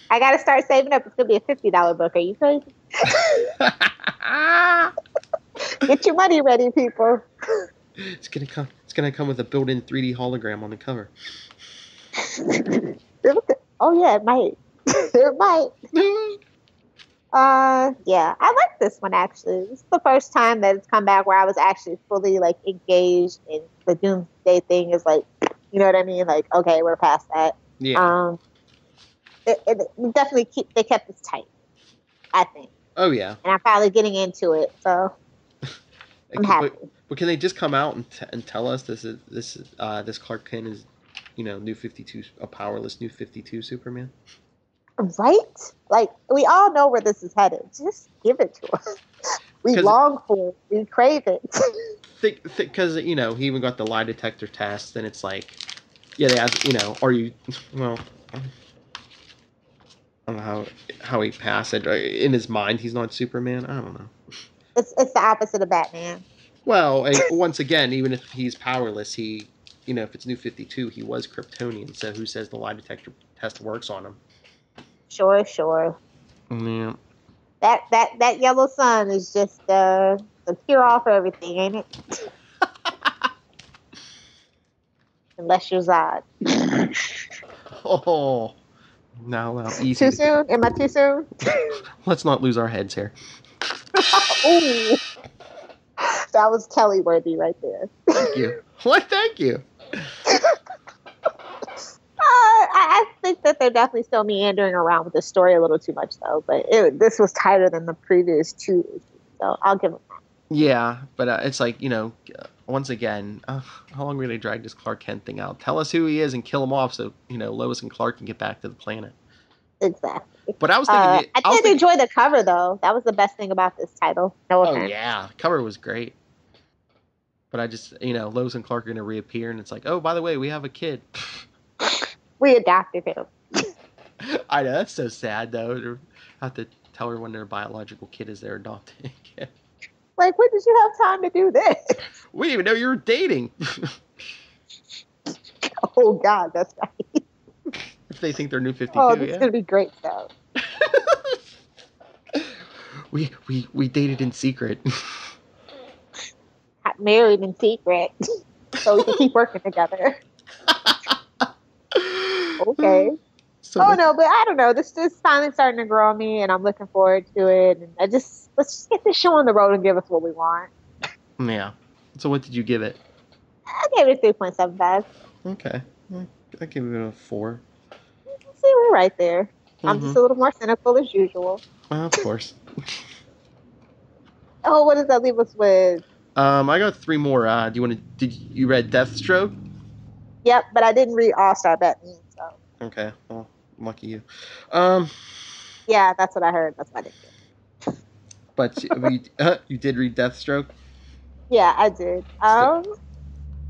Speaker 2: I got to start saving up. It's going to be a $50 book. Are you crazy? Get your money ready, people.
Speaker 1: It's going to come with a built-in 3D hologram on the cover.
Speaker 2: Oh yeah, it might. It might. Yeah, I like this one actually. This is the first time that it's come back where I was actually fully like engaged in the Doomsday thing. Is like, you know what I mean? Like, okay, we're past that.
Speaker 1: Yeah.
Speaker 2: It definitely they kept this tight, I think.
Speaker 1: Oh yeah.
Speaker 2: And I'm finally getting into it, so I'm happy.
Speaker 1: Well, can they just come out and tell us this Clark Kent is, New 52, a powerless New 52 Superman?
Speaker 2: Right? Like, we all know where this is headed. Just give it to us. We long for it. We crave it.
Speaker 1: Because, he even got the lie detector test, and it's like, yeah, they ask, are you, well, I don't know how he passed it. In his mind, he's not Superman. I don't know.
Speaker 2: It's the opposite of Batman.
Speaker 1: Well, once again, even if he's powerless, he, if it's New 52, he was Kryptonian, so who says the lie detector test works on him?
Speaker 2: Sure.
Speaker 1: Yeah.
Speaker 2: That yellow sun is just the cure all for everything, ain't it? Unless you're Zod.
Speaker 1: Oh, now easy.
Speaker 2: Too soon? Am I too soon?
Speaker 1: Let's not lose our heads here.
Speaker 2: Ooh. That was Kelly worthy right there.
Speaker 1: Thank you. What? Thank you.
Speaker 2: I think that they're definitely still meandering around with the story a little too much, though. But this was tighter than the previous two issues, so I'll give them that.
Speaker 1: Yeah, but it's like, once again, how long will they drag this Clark Kent thing out? Tell us who he is and kill him off so, Lois and Clark can get back to the planet.
Speaker 2: Exactly.
Speaker 1: But I was thinking...
Speaker 2: I did enjoy the cover, though. That was the best thing about this title. No offense.
Speaker 1: Oh, yeah. The cover was great. But I just, Lois and Clark are going to reappear, and it's like, oh, by the way, we have a kid.
Speaker 2: We adopted him.
Speaker 1: I know, that's so sad, though. To have to tell her when their biological kid is their adopted kid.
Speaker 2: Like, when did you have time to do this?
Speaker 1: We didn't even know you were dating.
Speaker 2: Oh, God, that's right.
Speaker 1: If they think they're New 52,
Speaker 2: oh, this is going to be great, though.
Speaker 1: We dated in secret.
Speaker 2: Got married in secret. So we can keep working together. Okay. No, but I don't know. This is finally starting to grow on me, and I'm looking forward to it. And let's just get this show on the road and give us what we want.
Speaker 1: Yeah. So what did you give it?
Speaker 2: I gave it a 3.75.
Speaker 1: Okay. I give it a 4.
Speaker 2: See, we're right there. Mm-hmm. I'm just a little more cynical as usual.
Speaker 1: Well, of course.
Speaker 2: Oh, what does that leave us with?
Speaker 1: I got 3 more. Did you read Deathstroke?
Speaker 2: Yep, but I didn't read All-Star Batman, so.
Speaker 1: Okay, well, lucky you.
Speaker 2: Yeah, that's what I heard. That's what I did.
Speaker 1: But you did read Deathstroke?
Speaker 2: Yeah, I did.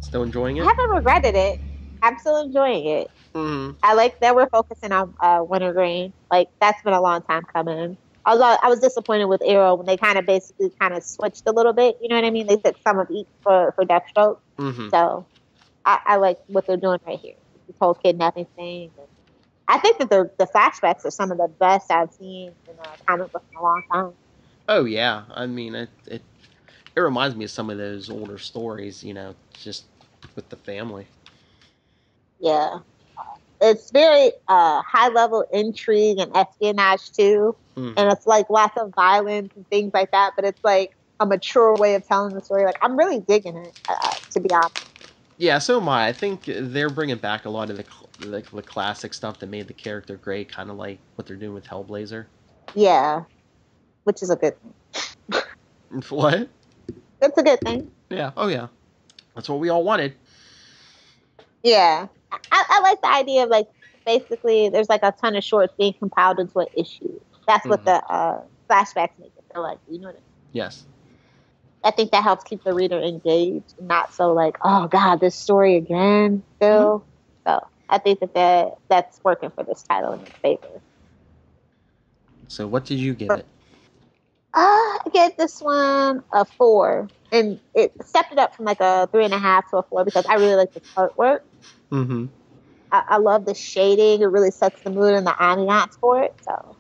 Speaker 1: Still enjoying it?
Speaker 2: I haven't regretted it. I'm still enjoying it.
Speaker 1: Mm-hmm.
Speaker 2: I like that we're focusing on Wintergreen. Like, that's been a long time coming. Although I was disappointed with Arrow when they kind of switched a little bit. You know what I mean? They took some of each for Deathstroke.
Speaker 1: Mm-hmm.
Speaker 2: So I like what they're doing right here. This whole kidnapping thing. I think that the flashbacks are some of the best I've seen in a comic book in a long time.
Speaker 1: Oh, yeah. I mean, it reminds me of some of those older stories, just with the family.
Speaker 2: Yeah. It's very high-level intrigue and espionage, too. Mm-hmm. And it's like lots of violence and things like that, but it's like a mature way of telling the story. Like, I'm really digging it, to be honest.
Speaker 1: Yeah, so am I. I think they're bringing back a lot of the classic stuff that made the character great, kind of like what they're doing with Hellblazer.
Speaker 2: Yeah, which is a good thing.
Speaker 1: What?
Speaker 2: It's a good thing.
Speaker 1: Yeah. Oh, yeah. That's what we all wanted.
Speaker 2: Yeah. I like the idea of, like, basically there's, like, a ton of shorts being compiled into an issue. That's what the flashbacks make it feel like. You know what I mean?
Speaker 1: Yes.
Speaker 2: I think that helps keep the reader engaged, not so like, oh, God, this story again, still. Mm-hmm. So I think that's working for this title in its favor.
Speaker 1: So what did you give it?
Speaker 2: I gave this one a 4. And it stepped it up from like a 3.5 to a 4 because I really like the artwork.
Speaker 1: Mm-hmm.
Speaker 2: I love the shading. It really sets the mood and the ambiance for it. So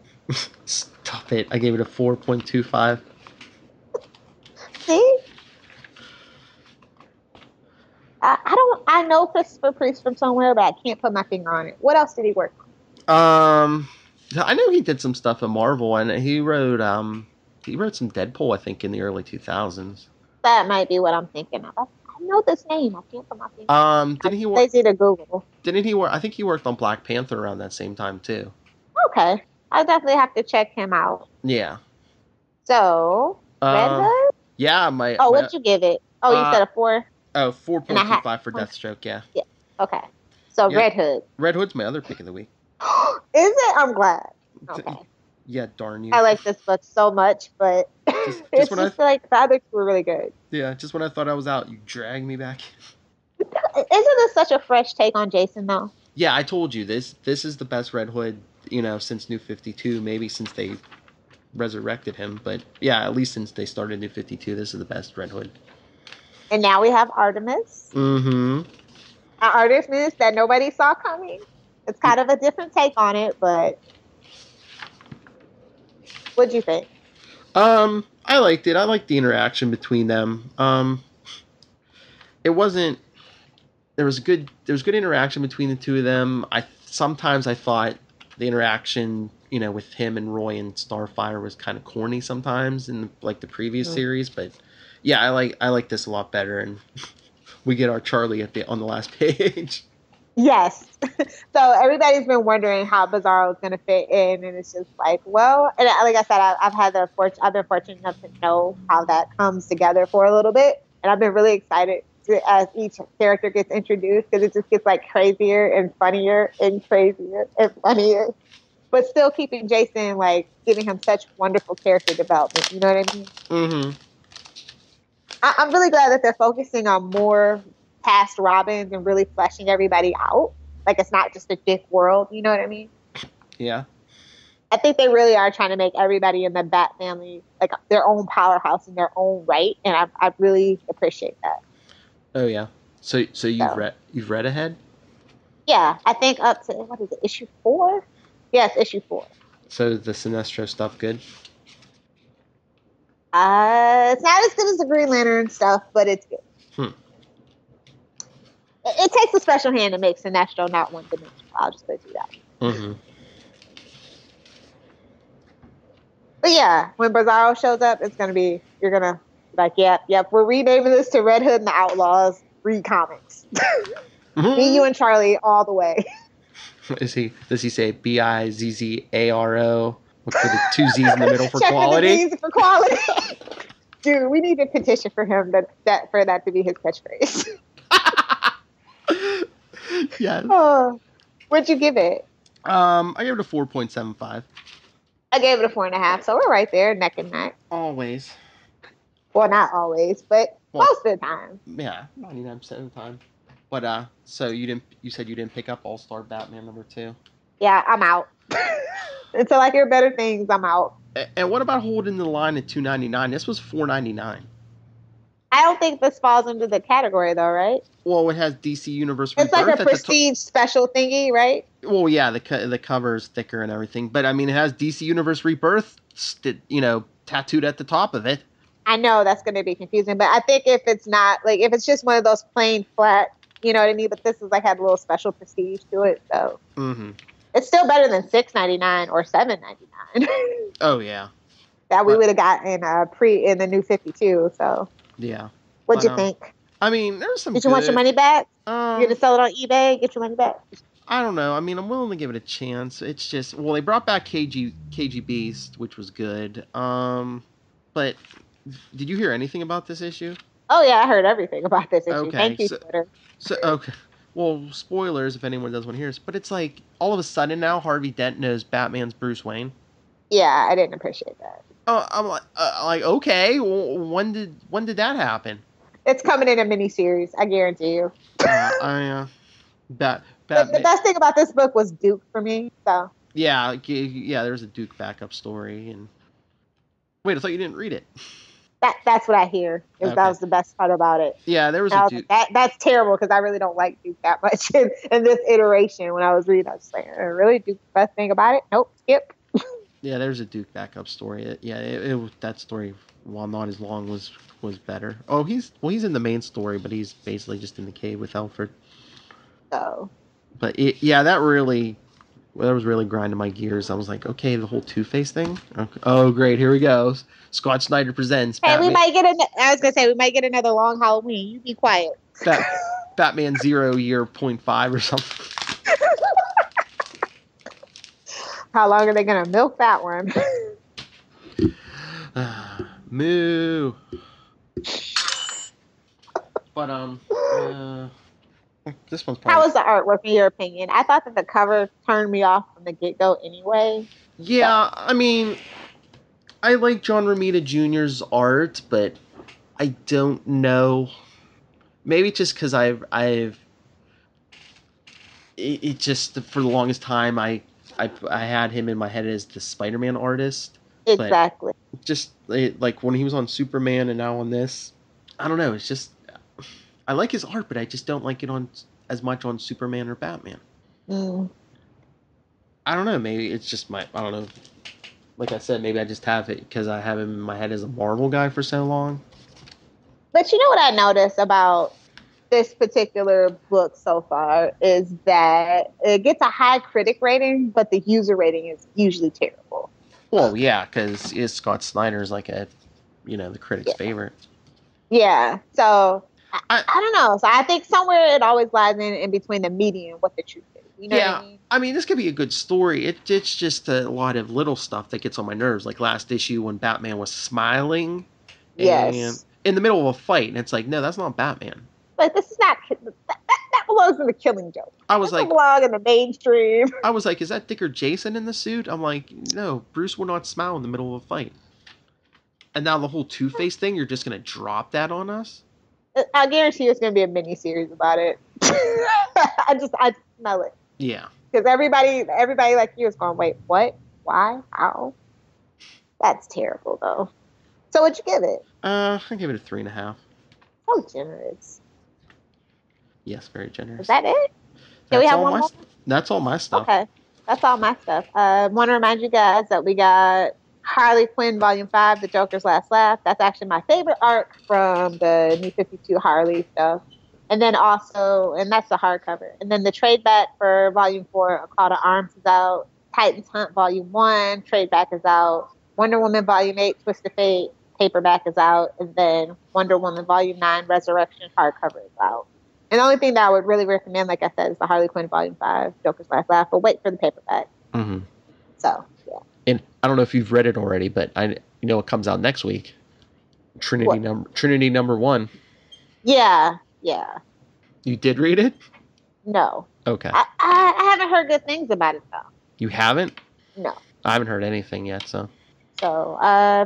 Speaker 1: Stop it. I gave it a 4.25.
Speaker 2: See? I know Christopher Priest from somewhere, but I can't put my finger on it. What else did he work
Speaker 1: on? I know he did some stuff at Marvel, and he wrote some Deadpool, I think, in the early 2000s.
Speaker 2: That might be what I'm thinking of. I know this name. I can't put my finger on it.
Speaker 1: Didn't he work?
Speaker 2: Lazy to Google.
Speaker 1: Didn't he work? I think he worked on Black Panther around that same time, too.
Speaker 2: Okay. I'll definitely have to check him out.
Speaker 1: Yeah.
Speaker 2: So, Red Hood?
Speaker 1: Yeah,
Speaker 2: what'd you give it? Oh, you said a 4?
Speaker 1: Oh,
Speaker 2: And I
Speaker 1: 4.25 for Deathstroke, yeah.
Speaker 2: Yeah. Okay. So
Speaker 1: Yeah.
Speaker 2: Red Hood.
Speaker 1: Red Hood's my other pick of the week.
Speaker 2: Is it? I'm glad. Okay.
Speaker 1: Yeah, darn you.
Speaker 2: I like this book so much, but it's just like the other two were really good.
Speaker 1: Yeah, just when I thought I was out, you dragged me back.
Speaker 2: Isn't this such a fresh take on Jason, though?
Speaker 1: Yeah, I told you this is the best Red Hood, since New 52, maybe since they resurrected him, but yeah, at least since they started New 52, this is the best Red Hood.
Speaker 2: And now we have Artemis.
Speaker 1: Mm-hmm.
Speaker 2: An Artemis that nobody saw coming. It's kind of a different take on it, but what'd you think?
Speaker 1: I liked it. I liked the interaction between them. It wasn't. There was good interaction between the two of them. Sometimes I thought the interaction, with him and Roy and Starfire was kind of corny sometimes in the previous series, but yeah, I like this a lot better, and we get our Charlie on the last page.
Speaker 2: Yes. So everybody's been wondering how Bizarro is going to fit in, and it's just like, well, and like I said, I've been fortunate enough to know how that comes together for a little bit, and I've been really excited as each character gets introduced, because it just gets crazier and funnier and crazier and funnier, but still keeping Jason, giving him such wonderful character development. You know what I mean?
Speaker 1: Mm-hmm.
Speaker 2: I'm really glad that they're focusing on more past Robins and really fleshing everybody out. It's not just a Dick world. You know what I mean?
Speaker 1: Yeah.
Speaker 2: I think they really are trying to make everybody in the Bat family their own powerhouse in their own right, and I really appreciate that.
Speaker 1: Oh yeah. So you've read ahead?
Speaker 2: Yeah, I think up to what is it, issue 4? Yes, issue 4.
Speaker 1: So the Sinestro stuff good?
Speaker 2: It's not as good as the Green Lantern stuff, but it's good. It takes a special hand to make Sinestro not one-dimensional. I'll just put it to that.
Speaker 1: Mm-hmm.
Speaker 2: But yeah, when Bizarro shows up, you're gonna yep, we're renaming this to Red Hood and the Outlaws. Read comics. Me, you, and Charlie all the way.
Speaker 1: Does he say Bizzaro? With the 2 Z's in the middle for quality?
Speaker 2: Z's for quality. Dude, we need a petition for him for that to be his catchphrase.
Speaker 1: Yes.
Speaker 2: What'd you give it?
Speaker 1: I gave it a 4.75.
Speaker 2: I gave it a 4.5, so we're right there, neck and neck.
Speaker 1: Always.
Speaker 2: Well, not always, but most of the time.
Speaker 1: Yeah, 99% of the time. But so you said you didn't pick up All-Star Batman #2?
Speaker 2: Yeah, I'm out. Until I hear better things, I'm out.
Speaker 1: And what about holding the line at $2.99? This was $4.99.
Speaker 2: I don't think this falls into the category, though, right?
Speaker 1: Well, it has DC Universe Rebirth.
Speaker 2: It's like a prestige special thingy, right?
Speaker 1: Well, yeah, the cover's thicker and everything, but I mean, it has DC Universe Rebirth, tattooed at the top of it.
Speaker 2: I know that's going to be confusing, but I think if it's not if it's just one of those plain flat, you know what I mean. But this is had a little special prestige to it, so it's still better than $6.99 or $7.99.
Speaker 1: Oh yeah,
Speaker 2: that we would have gotten in the New 52. So
Speaker 1: yeah,
Speaker 2: what'd you think?
Speaker 1: I mean, there's some.
Speaker 2: Did you want your money back? You're gonna sell it on eBay, get your money back.
Speaker 1: I don't know. I mean, I'm willing to give it a chance. It's just, they brought back KG Beast, which was good. But did you hear anything about this issue?
Speaker 2: Oh yeah, I heard everything about this issue.
Speaker 1: Okay,
Speaker 2: thank you, Twitter.
Speaker 1: So okay. Well, spoilers if anyone does want to hear this, but it's all of a sudden now Harvey Dent knows Batman's Bruce Wayne.
Speaker 2: Yeah, I didn't appreciate that.
Speaker 1: Oh, I'm okay. Well, when did that happen?
Speaker 2: It's coming in a miniseries, I guarantee you.
Speaker 1: Batman.
Speaker 2: The best thing about this book was Duke for me. So
Speaker 1: yeah. There's a Duke backup story, and wait, I thought you didn't read it.
Speaker 2: That's what I hear. Okay. That was the best part about it.
Speaker 1: Yeah, there was a Duke.
Speaker 2: That's terrible because I really don't like Duke that much in this iteration. When I was reading, I was just like, really, Duke's the best thing about it? Nope, skip.
Speaker 1: Yeah, there's a Duke backup story. That story, while not as long, was better. Oh, he's in the main story, but he's basically just in the cave with Alfred.
Speaker 2: Oh.
Speaker 1: But that was really grinding my gears. I was like, okay, the whole Two-Face thing. Okay. Oh, great, here we go. Scott Snyder presents.
Speaker 2: Hey,
Speaker 1: Batman.
Speaker 2: we might get another long Halloween. You be quiet.
Speaker 1: Batman 0 year 0.5 or something.
Speaker 2: How long are they gonna milk that one?
Speaker 1: Moo. But this one's
Speaker 2: How
Speaker 1: probably.
Speaker 2: was the artwork in your opinion? I thought that the cover turned me off from the get go anyway.
Speaker 1: Yeah, I mean, I like John Romita Jr.'s art, but I don't know. Maybe just because it just for the longest time I had him in my head as the Spider-Man artist, but
Speaker 2: Exactly.
Speaker 1: just like when he was on Superman and now on this, I don't know. It's just I like his art, but I just don't like it on as much on Superman or Batman.
Speaker 2: Mm.
Speaker 1: I don't know. Maybe it's just I don't know. Like I said, maybe I just have it because I have him in my head as a Marvel guy for so long.
Speaker 2: But you know what I noticed about this particular book so far is that it gets a high critic rating, but the user rating is usually terrible.
Speaker 1: Well, yeah, because Scott Snyder's like the critic's favorite.
Speaker 2: Yeah. So I don't know. So I think somewhere it always lies in between the median what the truth is. You know what I mean?
Speaker 1: I mean, this could be a good story. It's just a lot of little stuff that gets on my nerves. Like last issue when Batman was smiling,
Speaker 2: Yes.
Speaker 1: and in the middle of a fight, and it's like, no, that's not Batman.
Speaker 2: Like this is not that belongs in the Killing Joke.
Speaker 1: I was
Speaker 2: That
Speaker 1: like,
Speaker 2: belong in the mainstream.
Speaker 1: I was like, is that Dick or Jason in the suit? I'm like, no, Bruce will not smile in the middle of a fight. And now the whole Two-Face thing, you're just gonna drop that on us?
Speaker 2: I guarantee you it's going to be a mini series about it. I smell it.
Speaker 1: Yeah.
Speaker 2: Because everybody like you is going, wait, what? Why? How? That's terrible, though. So what'd you give it?
Speaker 1: I give it a 3.5.
Speaker 2: So generous.
Speaker 1: Yes, very generous.
Speaker 2: Is that it? Can we have one more?
Speaker 1: That's all my stuff.
Speaker 2: Okay. That's all my stuff. Want to remind you guys that we got Harley Quinn Volume 5, The Joker's Last Laugh. That's actually my favorite arc from the New 52 Harley stuff. And then also, and that's the hardcover. And then the trade back for Volume 4, A Call to Arms is out. Titans Hunt Volume 1, trade back is out. Wonder Woman Volume 8, Twist of Fate, paperback is out. And then Wonder Woman Volume 9, Resurrection, hardcover is out. And the only thing that I would really recommend, like I said, is the Harley Quinn Volume 5, Joker's Last Laugh. But wait for the paperback.
Speaker 1: Mm-hmm.
Speaker 2: So, yeah.
Speaker 1: And I don't know if you've read it already, but it comes out next week. Trinity number 1.
Speaker 2: Yeah.
Speaker 1: You did read it?
Speaker 2: No.
Speaker 1: Okay.
Speaker 2: I haven't heard good things about it, though.
Speaker 1: You haven't?
Speaker 2: No.
Speaker 1: I haven't heard anything yet, so.
Speaker 2: So,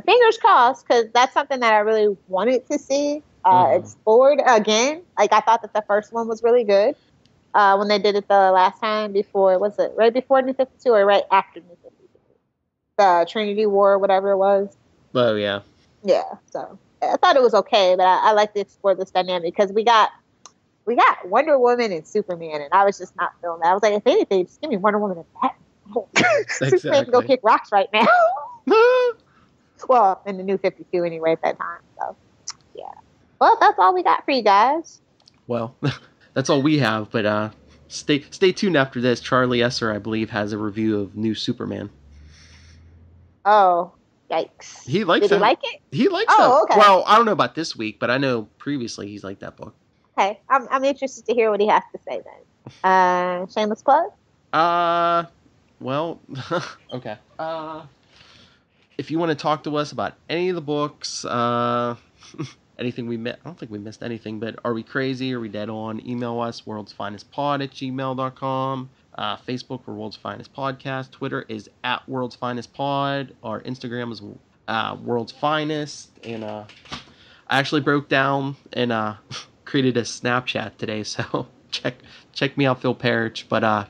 Speaker 2: fingers crossed, because that's something that I really wanted to see explored again. Like, I thought that the first one was really good when they did it the last time before, was it right before New 52 or right after New 52? The Trinity War, whatever it was.
Speaker 1: Oh, yeah.
Speaker 2: Yeah, so I thought it was okay, but I like to explore this dynamic because we got Wonder Woman and Superman, and I was just not feeling that. I was like, if anything, just give me Wonder Woman and Batman. Superman can go kick rocks right now. Well, in the New 52 anyway at that time. So, yeah. Well, that's all we got for you guys.
Speaker 1: Well, that's all we have, but stay tuned after this. Charlie Esser, I believe, has a review of New Superman.
Speaker 2: Oh, yikes.
Speaker 1: He likes
Speaker 2: Did he like it?
Speaker 1: He likes it.
Speaker 2: Oh, okay.
Speaker 1: Well, I don't know about this week, but I know previously he's liked that book.
Speaker 2: Okay. I'm interested to hear what he has to say then. Shameless plug?
Speaker 1: Well, okay. If you want to talk to us about any of the books, anything we missed, I don't think we missed anything, but are we crazy? Are we dead on? Email us, worldsfinestpod@gmail.com. Facebook for World's Finest Podcast. Twitter is @worldsfinestpod. Our Instagram is World's Finest. And I actually broke down and created a Snapchat today, so check me out, Phil Parrish. But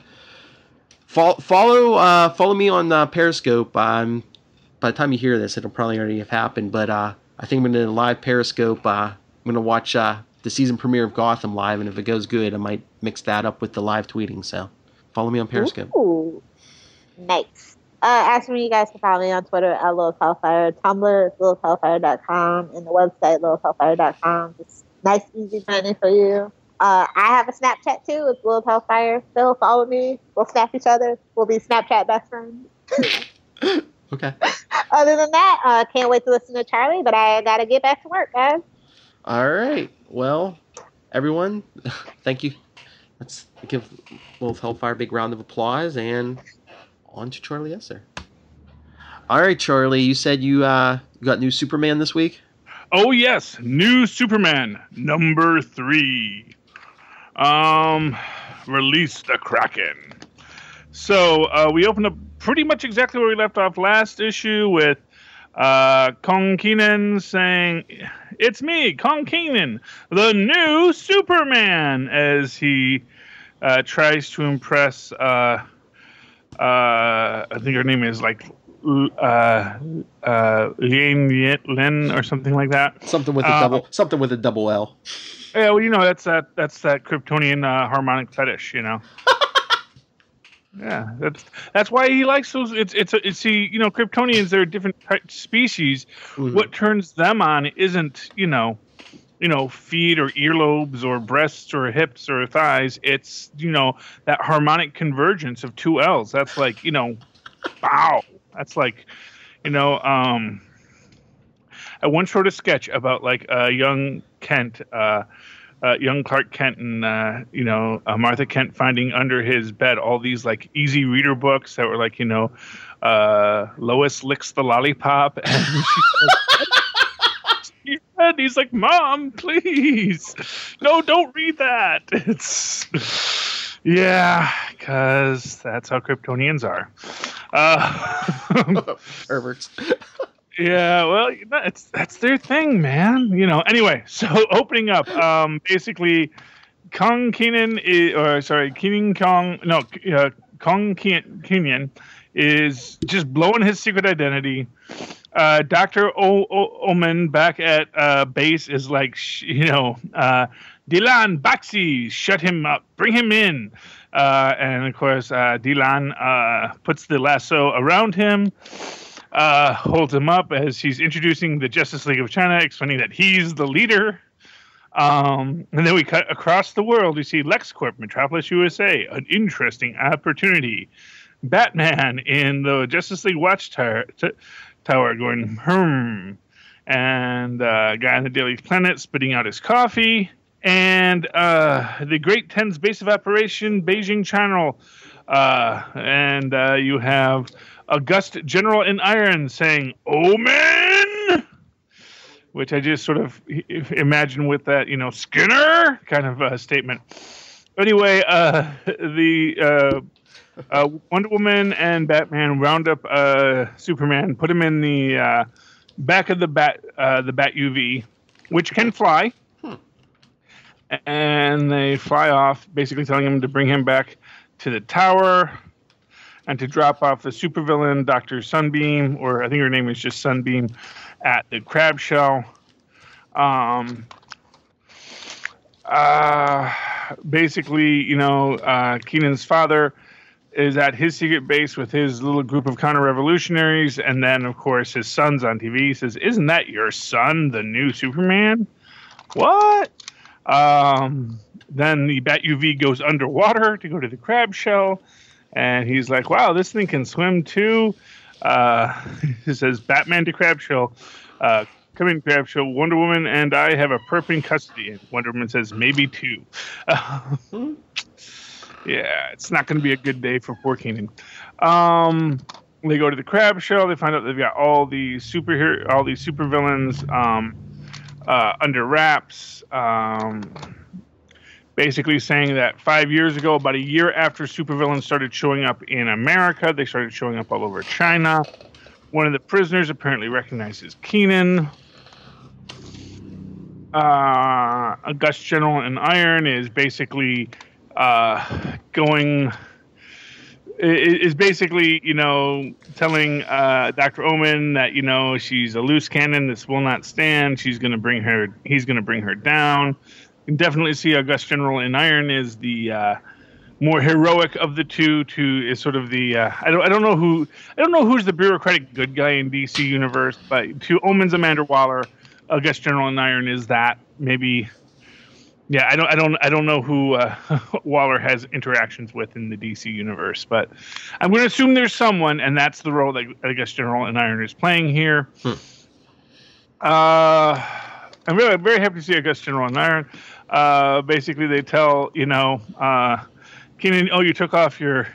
Speaker 1: follow me on Periscope. By the time you hear this, it'll probably already have happened. But I think I'm going to live Periscope. I'm going to watch the season premiere of Gotham live, and if it goes good, I might mix that up with the live tweeting. So follow me on Periscope.
Speaker 2: Ooh, nice. As for me, you guys can follow me on Twitter at Lilith Hellfire, Tumblr is lilithhellfire.com, and the website lilithhellfire.com. Just nice, easy journey for you. I have a Snapchat too. It's Lilith Hellfire. Still follow me. We'll snap each other. We'll be Snapchat best friends.
Speaker 1: Okay.
Speaker 2: Other than that, can't wait to listen to Charlie, but I gotta get back to work, guys.
Speaker 1: All right. Well, everyone, thank you. Let's give Lilith Hellfire a big round of applause, and on to Charlie Esser. All right, Charlie, you said you got new Superman this week?
Speaker 3: Oh yes, New Superman #3. Release the Kraken. So we opened up pretty much exactly where we left off last issue with Kong Kenan saying, "It's me, Kong Kenan, the new Superman," as he tries to impress. I think her name is like Lien Lin or something like that.
Speaker 1: Something with a double L.
Speaker 3: Yeah, well, that's that Kryptonian harmonic fetish, Yeah, that's why he likes those. Kryptonians, they're a different species. Mm-hmm. What turns them on isn't feet or earlobes or breasts or hips or thighs. It's that harmonic convergence of two L's. That's like wow. That's like I once wrote a sketch about like young Kent. Young Clark Kent and Martha Kent finding under his bed all these like easy reader books that were like Lois licks the lollipop, and he's like, "Mom, please, no, don't read that." It's because that's how Kryptonians are.
Speaker 1: Perverts.
Speaker 3: Yeah, well, that's their thing, man. Anyway, so opening up, basically, Kong Kenan is just blowing his secret identity. Dr. Omen back at base is like, Dylan Baxi, shut him up, bring him in. And of course, Dylan puts the lasso around him. Holds him up as he's introducing the Justice League of China, explaining that he's the leader. And then we cut across the world. We see LexCorp, Metropolis, USA, an interesting opportunity. Batman in the Justice League Watchtower going, and guy on the Daily Planet spitting out his coffee. And the Great Ten's base of operation, Beijing Channel. And you have August General in Iron saying, "Omen," which I just sort of imagine with that, Skinner kind of statement. Anyway, the Wonder Woman and Batman round up Superman, put him in the back of the Bat UV, which can fly, and they fly off, basically telling him to bring him back to the tower. And to drop off the supervillain, Dr. Sunbeam, or I think her name is just Sunbeam, at the crab shell. Basically, Kenan's father is at his secret base with his little group of counter-revolutionaries. And then, of course, his son's on TV. He says, "Isn't that your son, the new Superman?" What? Then the Bat UV goes underwater to go to the crab shell. And he's like, "Wow, this thing can swim too." He says, "Batman to crab shell. Come in, crab shell. Wonder Woman and I have a perp in custody." And Wonder Woman says, "Maybe two." Yeah, it's not going to be a good day for poor Kenan. They go to the crab shell. They find out they've got all these supervillains under wraps. Basically saying that 5 years ago, about a year after supervillains started showing up in America, they started showing up all over China. One of the prisoners apparently recognizes Kenan. August General in Iron is basically telling Dr. Omen that, she's a loose cannon. This will not stand. He's going to bring her down. You can definitely see August General in Iron is the more heroic of the two. Is sort of the I don't know who's the bureaucratic good guy in DC universe, but to Omen's Amanda Waller, August General in Iron is that maybe. Yeah, I don't know who Waller has interactions with in the DC universe, but I'm going to assume there's someone, and that's the role that August General in Iron is playing here. I'm really very happy to see August General in Iron. Basically, they tell Kenan, "Oh, you took off your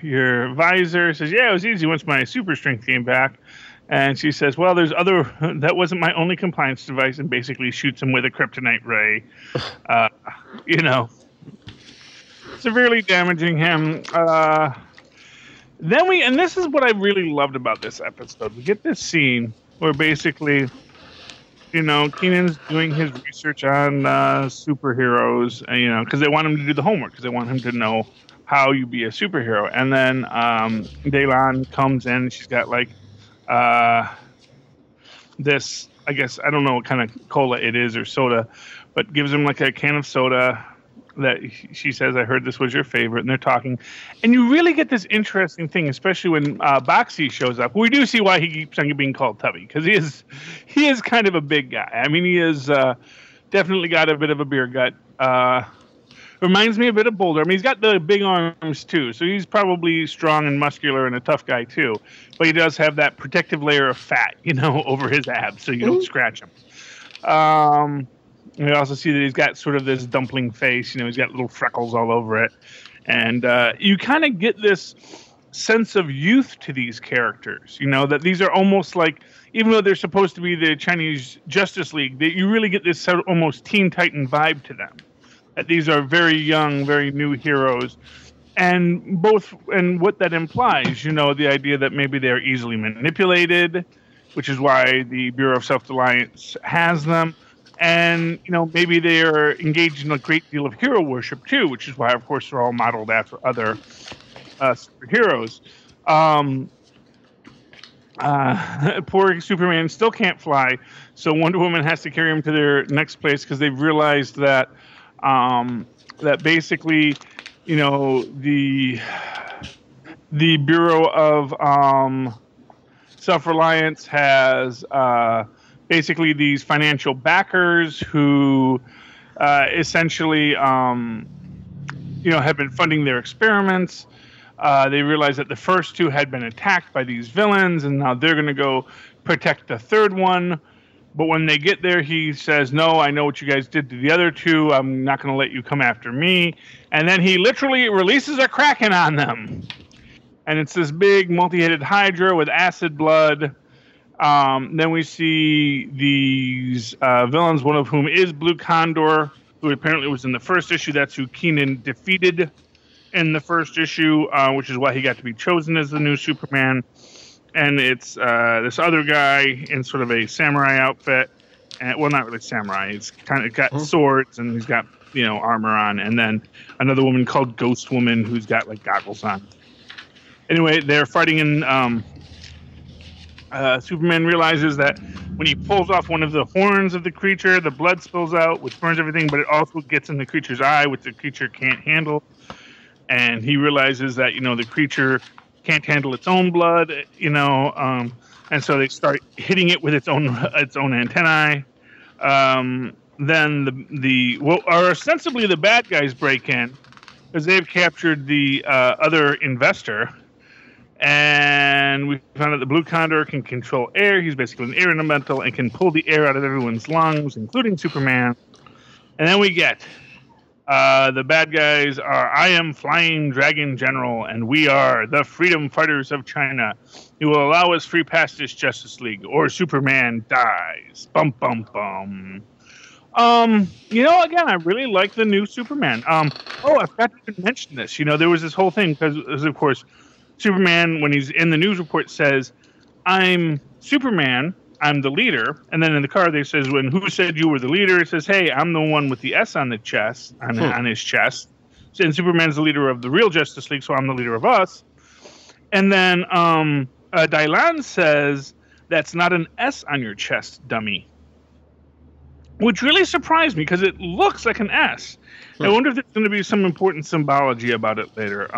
Speaker 3: visor." He says, "Yeah, it was easy once my super strength came back." And she says, well, there's other, that wasn't my only compliance device, and basically shoots him with a kryptonite ray, you know, severely damaging him. Then and this is what I really loved about this episode. We get this scene where basically, you know, Kenan's doing his research on superheroes, you know, because they want him to do the homework, because they want him to know how you be a superhero. And then Daylan comes in, she's got like this, I guess, I don't know what kind of cola it is or soda, but gives him like a can of soda that she says, I heard this was your favorite, and they're talking. And you really get this interesting thing, especially when Baxi shows up. We do see why he keeps on being called Tubby, because he is kind of a big guy. I mean, he is definitely got a bit of a beer gut. Reminds me a bit of Boulder. I mean, he's got the big arms, too, so he's probably strong and muscular and a tough guy, too. But he does have that protective layer of fat, you know, over his abs, so you don't scratch him. We also see that he's got sort of this dumpling face. You know, he's got little freckles all over it. And you kind of get this sense of youth to these characters, you know, that these are almost like, even though they're supposed to be the Chinese Justice League, that you really get this sort of almost Teen Titan vibe to them. That these are very young, very new heroes. And what that implies, you know, the idea that maybe they're easily manipulated, which is why the Bureau of Self-Reliance has them. And, you know, maybe they are engaged in a great deal of hero worship, too, which is why, of course, they're all modeled after other superheroes. Poor Superman still can't fly, so Wonder Woman has to carry him to their next place because they've realized that that basically, you know, the Bureau of Self-Reliance has basically these financial backers who essentially, you know, have been funding their experiments. They realize that the first two had been attacked by these villains, and now they're going to go protect the third one. But when they get there, he says, no, I know what you guys did to the other two. I'm not going to let you come after me. And then he literally releases a Kraken on them. And it's this big multi-headed Hydra with acid blood. Then we see these villains, one of whom is Blue Condor, who apparently was in the first issue. That's who Kenan defeated in the first issue, which is why he got to be chosen as the new Superman. And it's this other guy in sort of a samurai outfit. And, well, not really samurai. He's kind of got swords, and he's got, you know, armor on. And then another woman called Ghost Woman who's got, like, goggles on. Anyway, they're fighting in... Superman realizes that when he pulls off one of the horns of the creature, the blood spills out, which burns everything, but it also gets in the creature's eye, which the creature can't handle. And he realizes that, you know, the creature can't handle its own blood, you know, and so they start hitting it with its own antennae. Then ostensibly the bad guys break in because they've captured the other investor. And we found out the Blue Condor can control air. He's basically an air elemental and can pull the air out of everyone's lungs, including Superman. And then we get the bad guys are I am Flying Dragon General, and we are the Freedom Fighters of China. You will allow us free passage, Justice League, or Superman dies. Bum, bum, bum. You know, again, I really like the new Superman. I forgot to even mention this. You know, there was this whole thing because, of course, Superman, when he's in the news report, says, I'm Superman, I'm the leader. And then in the card, they says, when who said you were the leader? It says, hey, I'm the one with the S on the chest, on his chest. And Superman's the leader of the real Justice League, so I'm the leader of us. And then Daylan says, that's not an S on your chest, dummy. Which really surprised me, because it looks like an S. I wonder if there's going to be some important symbology about it later.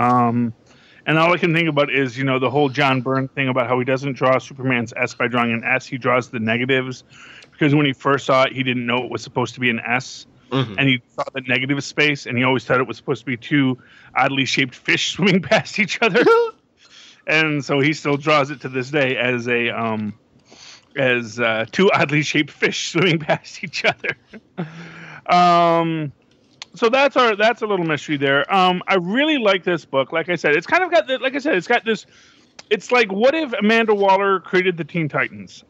Speaker 3: And all I can think about is, you know, the whole John Byrne thing about how he doesn't draw Superman's S by drawing an S. He draws the negatives because when he first saw it, he didn't know it was supposed to be an S. And he saw the negative space, and he always thought it was supposed to be two oddly shaped fish swimming past each other. And so he still draws it to this day as two oddly shaped fish swimming past each other. So that's a little mystery there. I really like this book. Like I said, it's kind of got it's got this it's like, what if Amanda Waller created the Teen Titans?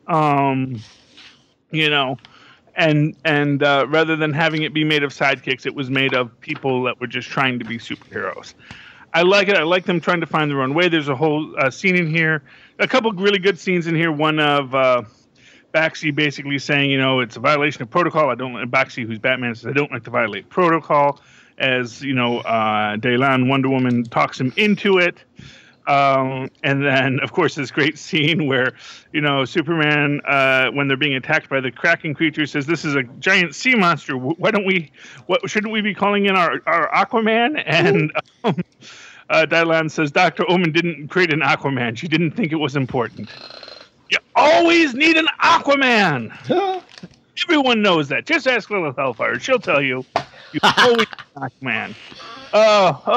Speaker 3: You know, and rather than having it be made of sidekicks, it was made of people that were just trying to be superheroes. I like it. I like them trying to find their own way. There's a whole scene in here, a couple really good scenes in here. One of Baxi basically saying, you know, it's a violation of protocol. I don't like Baxi, who's Batman, says I don't like to violate protocol. As you know, Daylan, Wonder Woman, talks him into it. And then, of course, this great scene where, you know, Superman, when they're being attacked by the Kraken creature, says, "This is a giant sea monster. What shouldn't we be calling in our Aquaman?" And Dylan says, "Dr. Omen didn't create an Aquaman. She didn't think it was important." You always need an Aquaman. Everyone knows that. Just ask Lilith Hellfire. She'll tell you. You always need an Aquaman.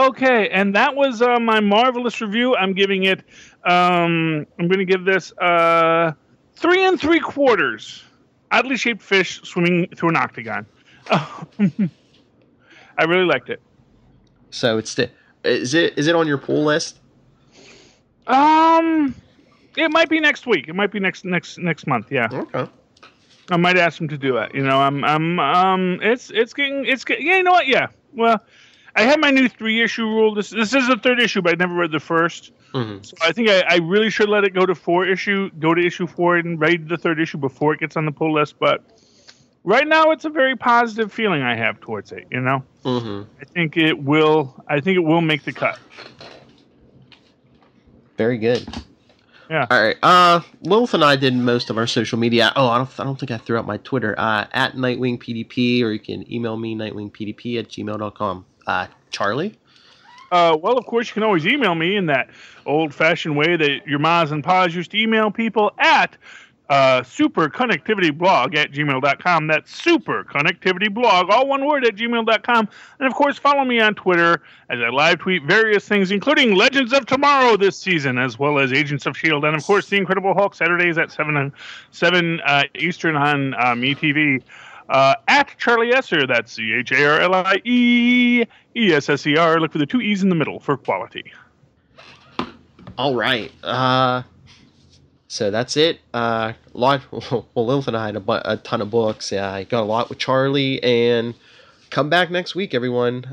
Speaker 3: Okay, and that was my marvelous review. I'm giving it. I'm going to give this 3 3/4 oddly shaped fish swimming through an octagon. I really liked it.
Speaker 1: So is it on your pull list?
Speaker 3: It might be next week. It might be next month. Yeah.
Speaker 1: Okay.
Speaker 3: I might ask him to do it. You know, it's getting. Yeah, you know what? Yeah. Well, I have my new 3-issue rule. This is the 3rd issue, but I never read the first. Mm-hmm. So I think I really should let it go to 4 issue. Go to issue 4 and read the 3rd issue before it gets on the pull list. But right now, it's a very positive feeling I have towards it. You know, I think it will make the cut.
Speaker 1: Very good.
Speaker 3: Yeah.
Speaker 1: All right. Lilith and I did most of our social media. Oh, I don't think I threw out my Twitter. At NightwingPDP, or you can email me nightwingpdp@gmail.com. Charlie?
Speaker 3: Well, of course, you can always email me in that old-fashioned way that your mas and pas used to email people at superconnectivityblog@gmail.com. That's superconnectivityblog, all one word, @gmail.com. And, of course, follow me on Twitter as I live tweet various things, including Legends of Tomorrow this season, as well as Agents of S.H.I.E.L.D. And, of course, The Incredible Hulk, Saturdays at 7 Eastern on MeTV. At Charlie Esser, that's CharlieEsser. Look for the 2 E's in the middle for quality.
Speaker 1: All right. So that's it. Lilith and I had a ton of books. Yeah, I got a lot with Charlie, and come back next week, everyone.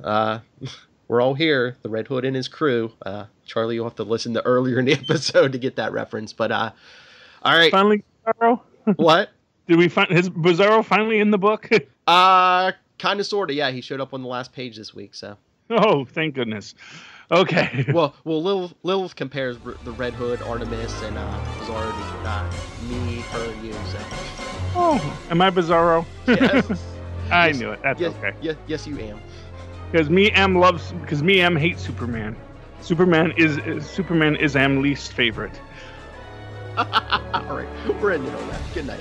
Speaker 1: We're all here, the Red Hood and his crew. Charlie, you'll have to listen to earlier in the episode to get that reference. But all right.
Speaker 3: Finally, Bizarro?
Speaker 1: What?
Speaker 3: Did we find his Bizarro finally in the book?
Speaker 1: Kind of, sort of. Yeah, he showed up on the last page this week. So.
Speaker 3: Oh, thank goodness. Okay.
Speaker 1: Well, Lilith compares the Red Hood, Artemis, and Bizarro to me, her, you. So.
Speaker 3: Oh, am I Bizarro?
Speaker 1: Yes.
Speaker 3: I knew it. That's
Speaker 1: yes,
Speaker 3: okay.
Speaker 1: Yes, you am.
Speaker 3: Because me am hates Superman. Superman is Am least favorite.
Speaker 1: All right, we're ending on that. Good night.